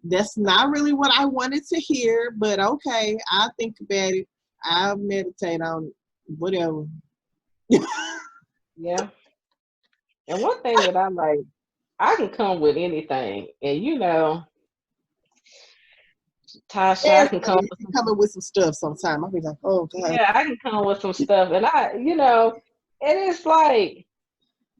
that's not really what I wanted to hear, but okay, I'll think about it. I'll meditate on whatever. Yeah. And one thing that I like, I can come with anything. And you know, Tasha, I Yes, can baby, come you with can some, come in with some stuff sometime. I'll be like, oh God. yeah, I can come with some stuff. And and it's like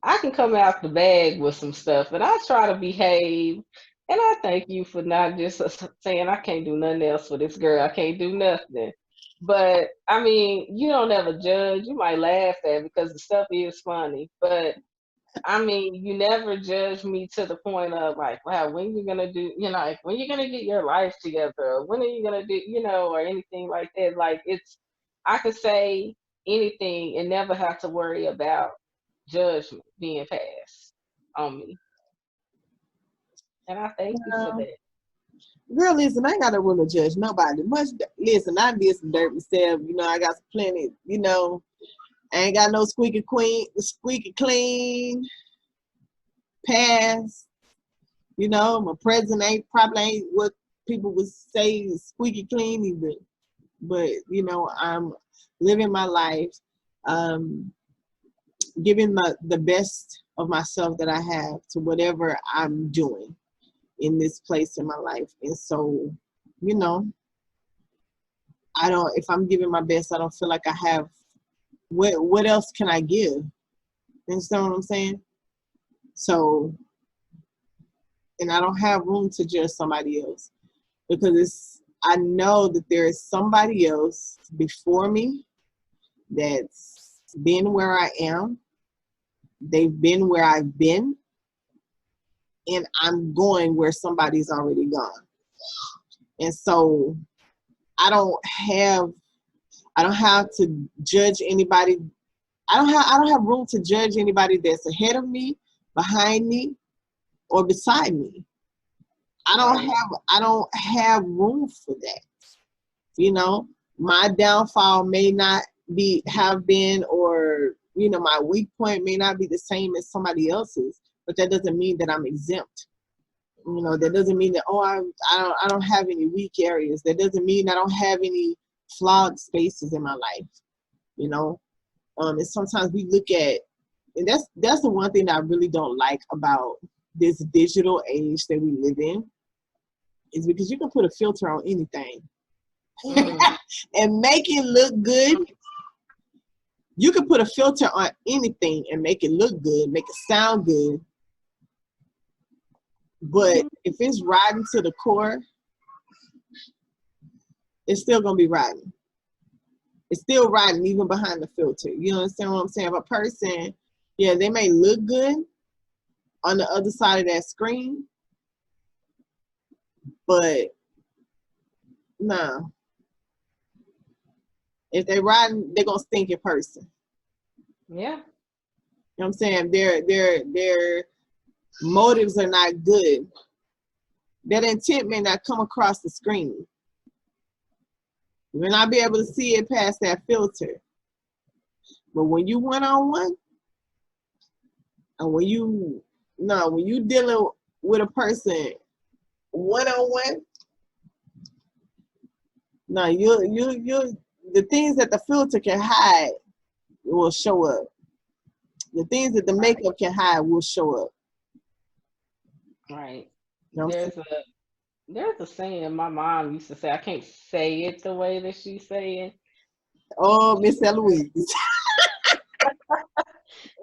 I can come out the bag with some stuff and I try to behave. And I thank you for not just saying I can't do nothing else for this girl. I can't do nothing. But I mean, you don't ever judge. You might laugh at it because the stuff is funny. But I mean, you never judge me to the point of like, wow, when you gonna do, like when you gonna get your life together, or when are you gonna do, or anything like that. Like I could say anything and never have to worry about judgment being passed on me, and I thank you for Um, that. Girl, listen, I ain't got a rule to judge nobody. Listen, I did some dirt myself. You know, I got some plenty. You know, I ain't got no squeaky clean past. You know, my present probably ain't what people would say is squeaky clean either. But you know, I'm living my life, um, giving the best of myself that I have to whatever I'm doing in this place in my life. And so, you know, I don't. If I'm giving my best, I don't feel like I have. What else can I give? You understand what I'm saying? So, and I don't have room to judge somebody else because I know that there is somebody else before me that's been where I am. They've been where I've been, and I'm going where somebody's already gone. And so I don't have to judge anybody. I don't have room to judge anybody that's ahead of me, behind me, or beside me. Right. I don't have room for that. You know, my downfall may not have been, or you know, my weak point may not be the same as somebody else's, but that doesn't mean that I'm exempt. You know, that doesn't mean that I don't have any weak areas. That doesn't mean I don't have any flawed spaces in my life. You know, and sometimes we look at, and that's the one thing that I really don't like about this digital age that we live in, is because you can put a filter on anything Mm. and make it look good. You can put a filter on anything and make it look good, make it sound good. But Mhm. if it's riding to the core, it's still gonna be riding. It's still riding even behind the filter. You understand what I'm saying? If a person, yeah, they may look good on the other side of that screen, but no. If they riding, they're gonna stink in person. Yeah. You know what I'm saying? Their motives are not good. That intent may not come across the screen. You may not be able to see it past that filter. But when you one-on-one, and when you dealing with a person one-on-one, no, you the things that the filter can hide will show up. The things that the makeup can hide will show up. Right. You know what I'm There's a saying my mom used to say. I can't say it the way that she's saying. Oh, Miss Eloise.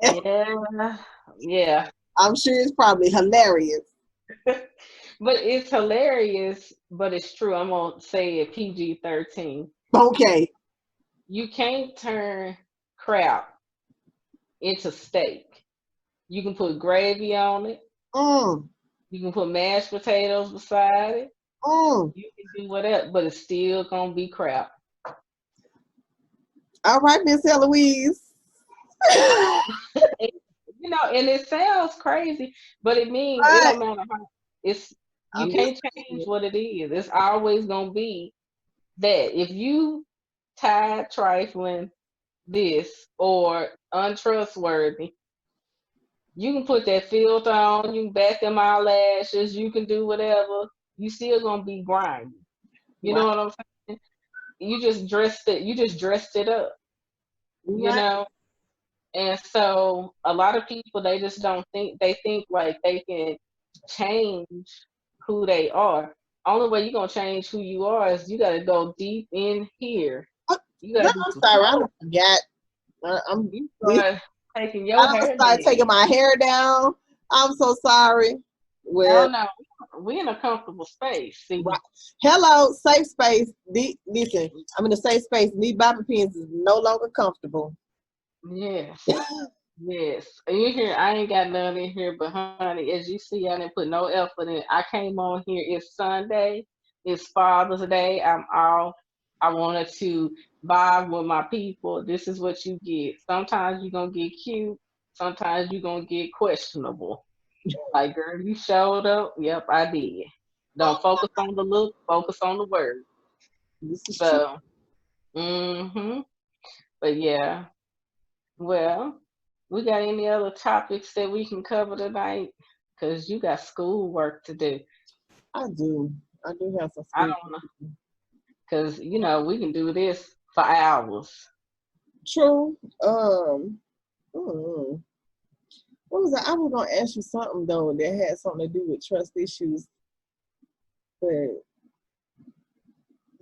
Yeah, yeah. I'm sure it's probably hilarious. But it's hilarious, but it's true. I'm gonna say it PG-13. Okay. You can't turn crap into steak. You can put gravy on it. Mm, You can put mashed potatoes beside it. mm. You can do whatever, but it's still gonna be crap. All right, Miss Eloise. And it sounds crazy, but it means it But don't matter how it's you I'm just can't change what it is. It's always gonna be that. If you tired, trifling, this or untrustworthy, you can put that filter on, you can bat them eyelashes, you can do whatever. You still gonna be grimy. You right. know what I'm saying? You just dressed it up, you Right. know? And so a lot of people they just don't think like they can change who they are. Only way you're gonna change who you are is you gotta go deep in here. Oh, You girl, gotta do I'm some sorry. I soul. forgot. I'm. You I start taking your don't hair start down. taking my hair down. I'm so sorry. Oh Well, no, we in a comfortable space. See, right. Hello, safe space. Listen, I'm in a safe space. These bobby pins is no longer comfortable. yes, yes. And you hear, I ain't got none in here, but honey, as you see, I didn't put no effort in. I came on here. It's Sunday. It's Father's Day. I'm off. I wanted to vibe with my people. This is what you get. Sometimes you're gonna get cute. Sometimes you're gonna get questionable. Like, girl, you showed up. Yep, I did. Don't focus on the look. Focus on the word. This is true. So, mm-hmm. But yeah. Well, we got any other topics that we can cover tonight? Cause you got school work to do. I do. I do have some I school. don't know. Cause we can do this for hours. True. Mm, what was I was gonna ask you something though that had something to do with trust issues, but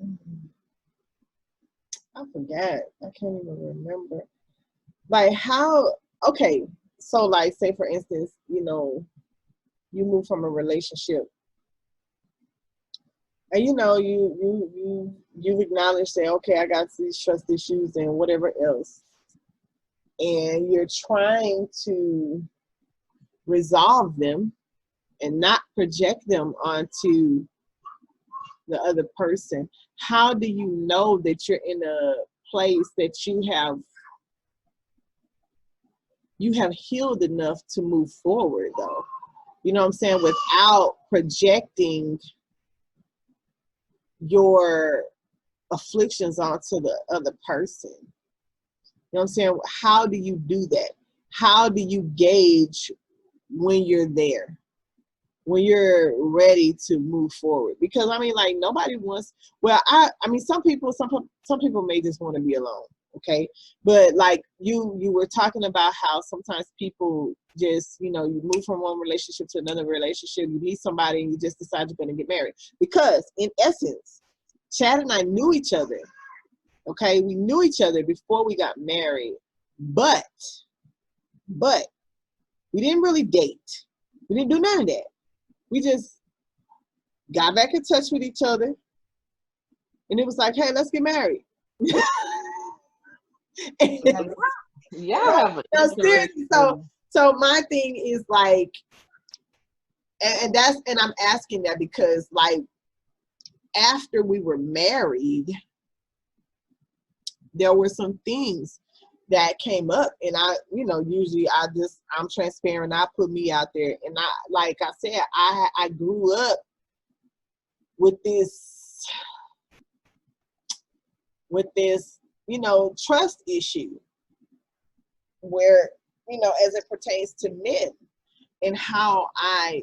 mm, I forgot. I can't even remember. Like how? Okay, so like say for instance, you move from a relationship, and you've acknowledged say, okay, I got these trust issues and whatever else, and you're trying to resolve them and not project them onto the other person. How do you know that you're in a place that you have healed enough to move forward though? You know what I'm saying? Without projecting your afflictions onto the other person. You know what I'm saying? How do you do that? How do you gauge when you're there? When you're ready to move forward? Because I mean, like nobody wants. Well, I mean, some people may just want to be alone. Okay, but like you were talking about how sometimes people just you move from one relationship to another relationship. You meet somebody and you just decide you're going to get married because in essence, Chad and I knew each other. Okay, we knew each other before we got married, but we didn't really date. We didn't do none of that. We just got back in touch with each other, and it was like, hey, let's get married. Y'all have a No, seriously. interesting. So my thing is like, and I'm asking that because like after we were married, there were some things that came up, and usually I'm transparent. I put me out there, and like I said, I grew up with this with this, you know, trust issue where, you know, as it pertains to men and how I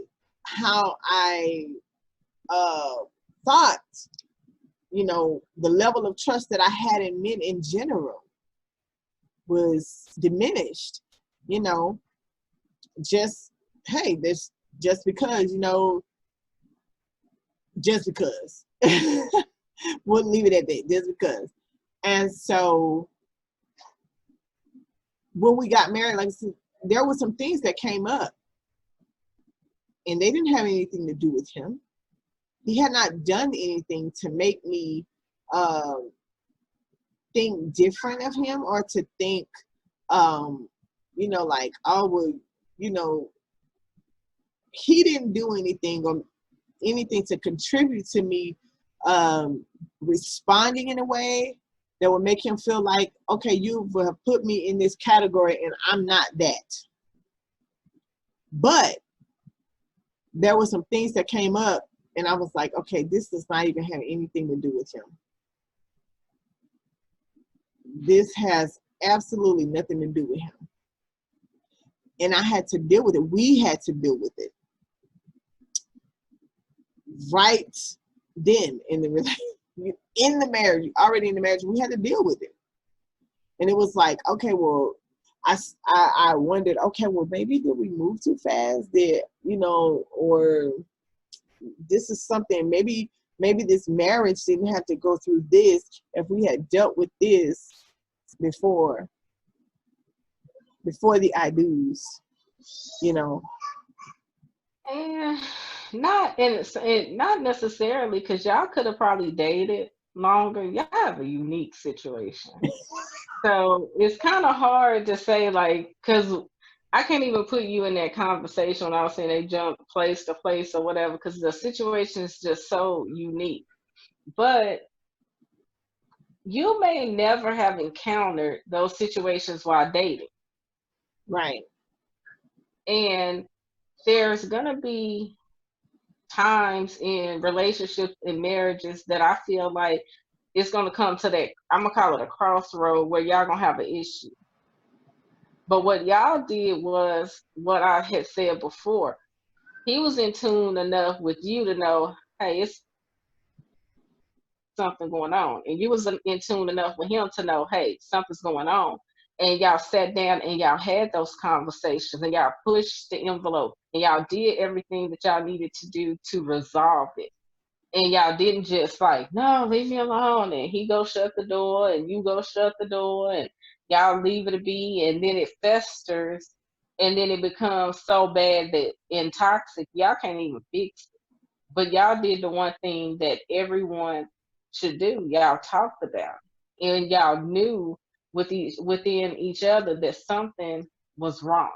thought, you know, the level of trust that I had in men in general was diminished, you know, just, hey, this just because, you know, just because. We'll leave it at that, just because. And so when we got married, like I said, there were some things that came up and they didn't have anything to do with him. He had not done anything to make me think different of him, or to think, you know, like, oh, well, you know, he didn't do anything or anything to contribute to me responding in a way that would make him feel like, okay, you have put me in this category and I'm not that. But there were some things that came up and I was like, okay, this does not even have anything to do with him. This has absolutely nothing to do with him. And I had to deal with it. We had to deal with it. Right then in the marriage, already in the marriage, we had to deal with it. And it was like, okay, well, I wondered, okay, well, maybe did we move too fast? Did, you know, or this is something, maybe this marriage didn't have to go through this if we had dealt with this before the I do's, you know. And not necessarily, because y'all could have probably dated longer. Y'all have a unique situation. So it's kind of hard to say, like, because I can't even put you in that conversation when I was saying they jump place to place or whatever, because the situation is just so unique. But you may never have encountered those situations while dating. Right. And there's going to be times in relationships and marriages that I feel like it's going to come to that, I'm going to call it a crossroad, where y'all going to have an issue. But what y'all did was what I had said before. He was in tune enough with you to know, hey, it's something going on. And you was in tune enough with him to know, hey, something's going on. And y'all sat down and y'all had those conversations and y'all pushed the envelope and y'all did everything that y'all needed to do to resolve it. And y'all didn't just like, no, leave me alone. And he go shut the door and you go shut the door and y'all leave it be. And then it festers and then it becomes so bad that and toxic, y'all can't even fix it. But y'all did the one thing that everyone should do. Y'all talked about it. And y'all knew within each other that something was wrong.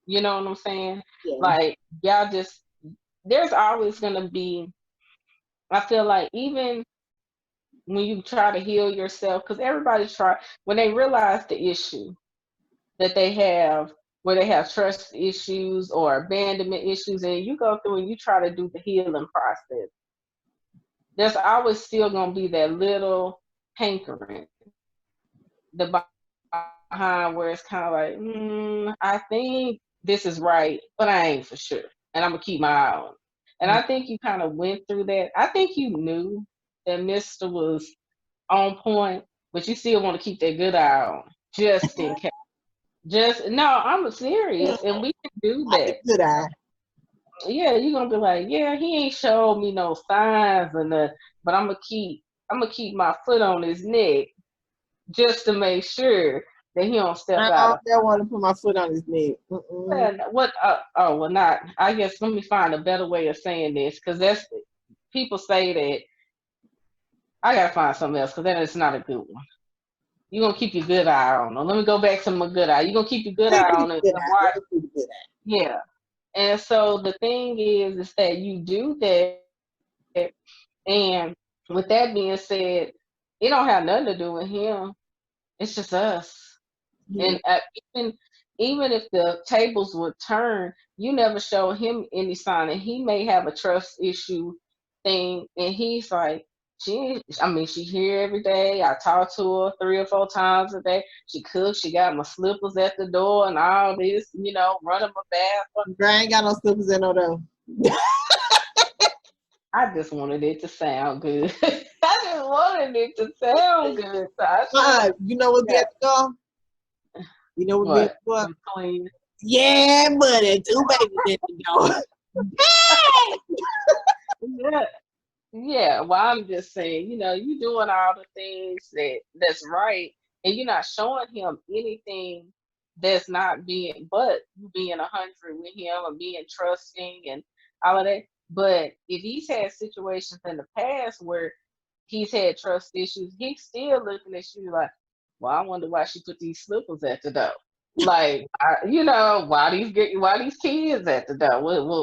You know what I'm saying? Yeah. Like y'all just, there's always gonna be, I feel like even when you try to heal yourself, because everybody when they realize the issue that they have, where they have trust issues or abandonment issues, and you go through and you try to do the healing process, there's always still going to be that little hankering, the behind where it's kind of like, I think this is right, but I ain't for sure. And I'm going to keep my eye on it. And I think you kind of went through that. I think you knew that Mr. was on point, but you still want to keep that good eye on, just in case. No, I'm serious, and we can do that. Good eye. Yeah, you're gonna be like, yeah, he ain't showed me no signs or nothing, but I'm gonna keep my foot on his neck just to make sure that he don't step out. I don't want to put my foot on his neck. What? Well, not. I guess let me find a better way of saying this, because that's people say that. I gotta find something else, because then it's not a good one. You're gonna keep your good eye on him. Let me go back to my good eye. You're gonna keep your good eye on it. Yeah. And so the thing is that you do that. And with that being said, it don't have nothing to do with him. It's just us. Yeah. And even if the tables would turn, you never show him any sign. And he may have a trust issue thing. And he's like, She here every day. I talk to her 3 or 4 times a day. She cooks. She got my slippers at the door and all this, running my bath. Girl, I ain't got no slippers in no though. I just wanted it to sound good. I just wanted it to sound good, Tasha. You know what be Yeah. at the door? You know what be at the door? Some twins. Yeah, buddy. 2 babies at the door. Yeah. Yeah. Well, I'm just saying, you doing all the things that's right, and you're not showing him anything that's not but you being 100 with him and being trusting and all of that. But if he's had situations in the past where he's had trust issues, he's still looking at you like, well, I wonder why she put these slippers at the door. Like, why these kids at the door?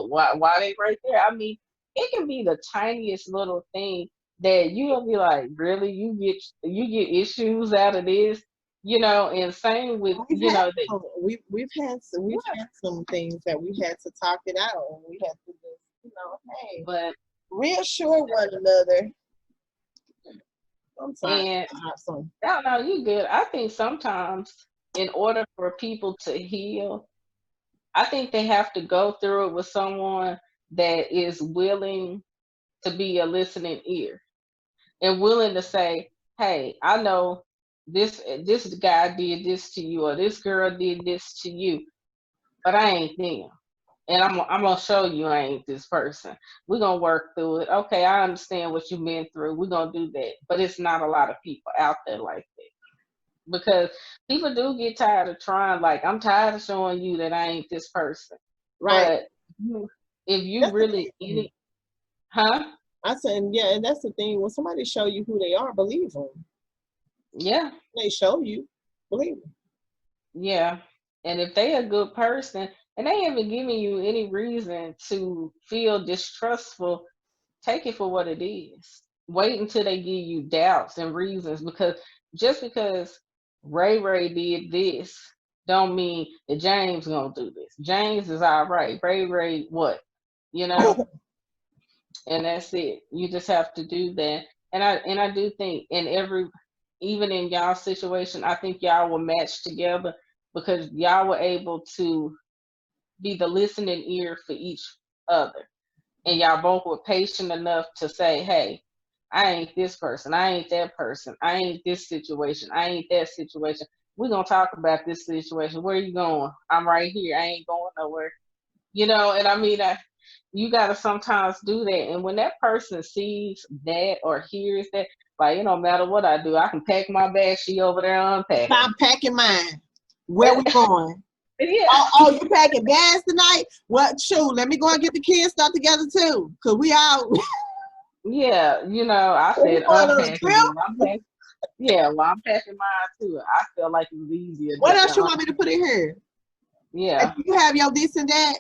Why they right there? I mean, it can be the tiniest little thing that you'll be like, really, you get issues out of this, and same with We've had some things that we had to talk it out, and we had to just hey, but reassure one another. I'm sorry. and no, you good. I think sometimes in order for people to heal, I think they have to go through it with someone that is willing to be a listening ear and willing to say, "Hey, I know this guy did this to you, or this girl did this to you, but I ain't them, and I'm gonna show you I ain't this person. We're gonna work through it. Okay, I understand what you've been through. We're gonna do that, but it's not a lot of people out there like that." Because people do get tired of trying. Like, I'm tired of showing you that I ain't this person. Right. But if you That's really in it, huh? I said, yeah, and that's the thing. When somebody show you who they are, believe them. Yeah, They show you, believe them. yeah. And if they a good person and they haven't given you any reason to feel distrustful, take it for what it is. Wait until they give you doubts and reasons, because just because Ray did this don't mean that James gonna do this. James is all right. Ray what? You know, and that's it. You just have to do that. And I do think even in y'all situation, I think y'all will match together because y'all were able to be the listening ear for each other. And y'all both were patient enough to say, hey, I ain't this person, I ain't that person, I ain't this situation, I ain't that situation. We're gonna talk about this situation. Where are you going? I'm right here. I ain't going nowhere. And I mean, you gotta sometimes do that. And when that person sees that or hears that, like, it don't matter what I do, I can pack my bag, she over there unpacking. I'm packing mine. Where we going? Yeah. Oh, you packing bags tonight? What? Shoot, let me go and get the kids stuff together too, cause we out. Yeah, I said unpacking. Yeah, well, I'm packing mine too. I feel like it was easier. What else you want me to put in here? Yeah. If you have your this and that,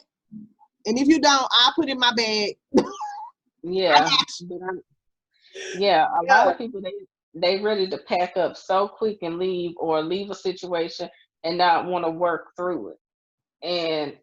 and if you don't, I'll put in my bag. Yeah. Yeah, a lot of people they ready to pack up so quick and leave, or leave a situation and not want to work through it. And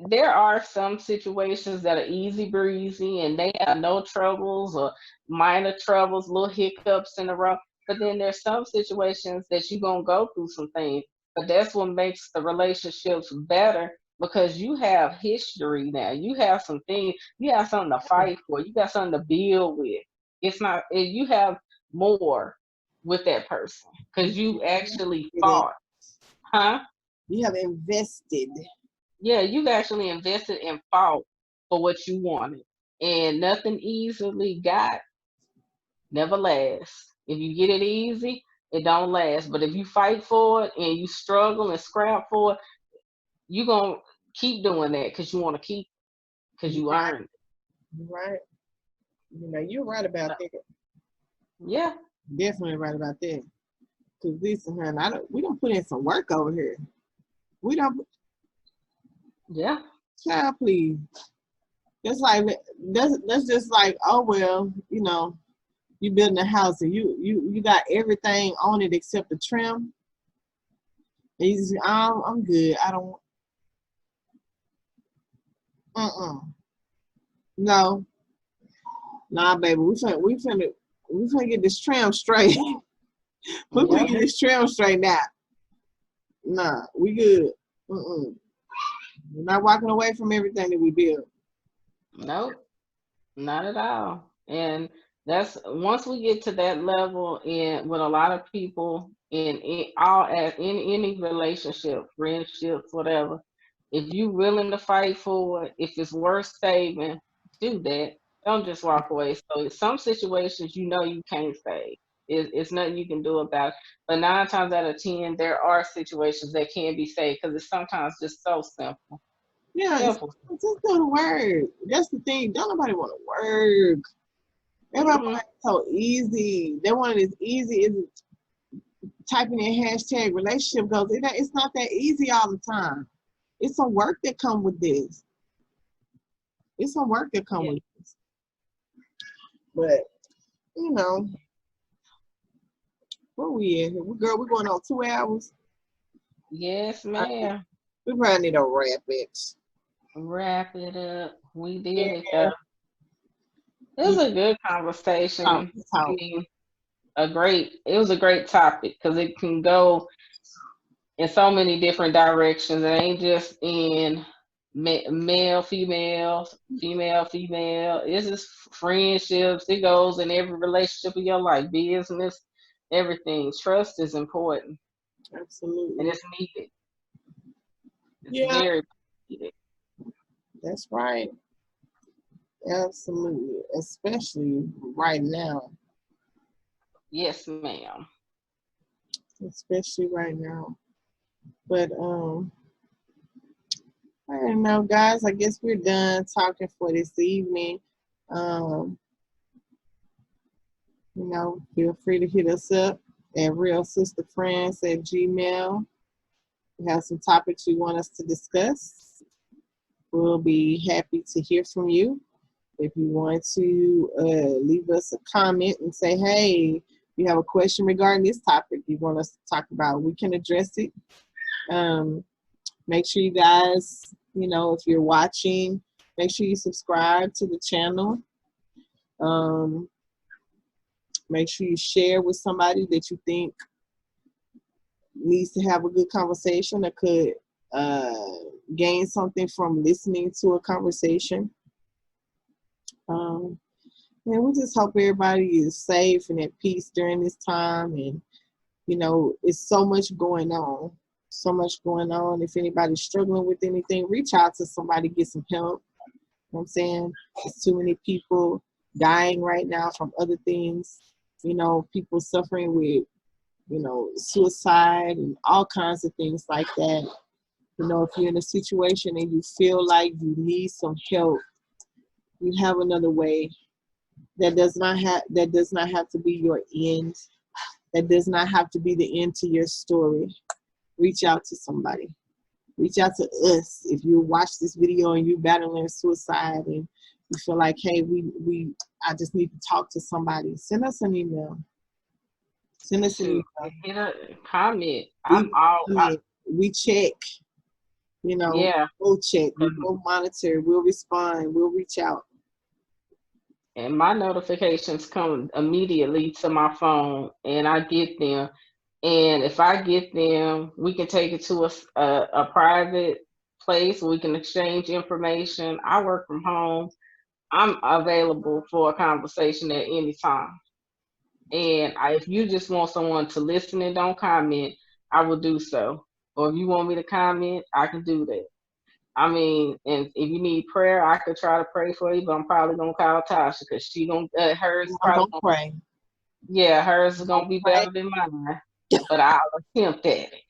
there are some situations that are easy breezy and they have no troubles or minor troubles, little hiccups in the road. But then there's some situations that you're gonna go through some things. But that's what makes the relationships better, because you have history now. You have some things, you have something to fight for, you got something to build with. It's not you have more with that person because you actually fought. Huh? You have invested. Yeah, you've actually invested and fought for what you wanted. And nothing easily got never lasts. If you get it easy, it don't last. But if you fight for it and you struggle and scrap for it, you're gonna keep doing that because you want to keep, because you earned it. Right. You're right about that. Yeah. Definitely right about that. Cause listen, honey, we don't put in some work over here. We don't. Yeah. Child, please. That's like that's just like, oh well, you building a house and you got everything on it except the trim. And you just, I'm good. I don't. No. Nah, baby, we finna get this tram straight. We finna get this tram straight now. Nah, we good. We're not walking away from everything that we built. Nope, not at all. And that's once we get to that level in with a lot of people in any relationship, friendships, whatever. If you willing to fight for it, if it's worth saving, do that. Don't just walk away. So some situations you know you can't save. It's nothing you can do about it. But 9 times out of 10, there are situations that can be saved because it's sometimes just so simple. Yeah, it's Simple. just don't work. That's the thing. Don't nobody want to work. Everybody want it so easy. They want it as easy as typing in hashtag relationship goals. It's not that easy all the time. It's some work that come with this. It's some work that come with this. But you know, where we at here? Girl, we're going on 2 hours. Yes, ma'am. We probably need to wrap it. Wrap it up. We did it though. It was a good conversation. I mean, it was a great topic because it can go in so many different directions. It ain't just in male, female, female, female. It's just friendships. It goes in every relationship of your life, business, everything. Trust is important. Absolutely. And it's needed. It's very needed. That's right. Absolutely. Especially right now. Yes, ma'am. Especially right now. But I don't know, guys. I guess we're done talking for this evening. You know, feel free to hit us up at realsisterfriends@gmail.com. If you have some topics you want us to discuss, we'll be happy to hear from you. If you want to leave us a comment and say, hey, you have a question regarding this topic you want us to talk about, we can address it. Make sure you guys, you know, if you're watching, make sure you subscribe to the channel. Make sure you share with somebody that you think needs to have a good conversation or could gain something from listening to a conversation. And we just hope everybody is safe and at peace during this time. And, you know, it's so much going on. So much going on. If anybody's struggling with anything, reach out to somebody, get some help. You know what I'm saying? There's too many people dying right now from other things. You know, people suffering with, you know, suicide and all kinds of things like that. You know, if you're in a situation and you feel like you need some help, you have another way. That does not have to be your end. That does not have to be the end to your story. Reach out to somebody. Reach out to us. If you watch this video and you're battling suicide and you feel like, hey, I just need to talk to somebody, send us an email. Send us an email. Hit a comment. We check. You know, we'll check. We'll monitor. We'll respond. We'll reach out. And my notifications come immediately to my phone, and I get them. And if I get them, we can take it to a private place where we can exchange information. I work from home. I'm available for a conversation at any time. And if you just want someone to listen and don't comment, I will do so. Or if you want me to comment, I can do that. I mean, and if you need prayer, I could try to pray for you, but I'm probably gonna call Tasha because she hers probably gonna pray. Yeah, hers is gonna be better than mine, but I'll attempt at it.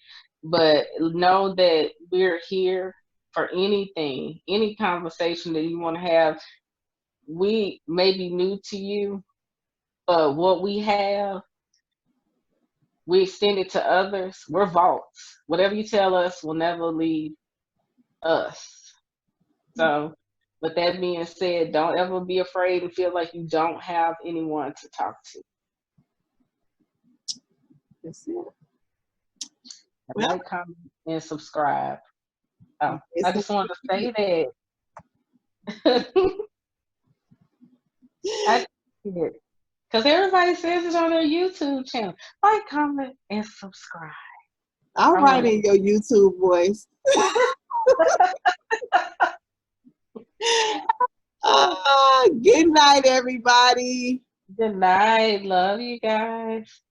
But know that we're here for anything, any conversation that you want to have. We may be new to you, but what we have, we extend it to others. We're vaults. Whatever you tell us will never leave us. So, with that being said, don't ever be afraid and feel like you don't have anyone to talk to. That's it. Like, comment, and subscribe. I just wanted to say that. Because everybody says it on their YouTube channel. Like, comment, and subscribe. I'll write in your YouTube voice. Good night, everybody. Good night. Love you guys.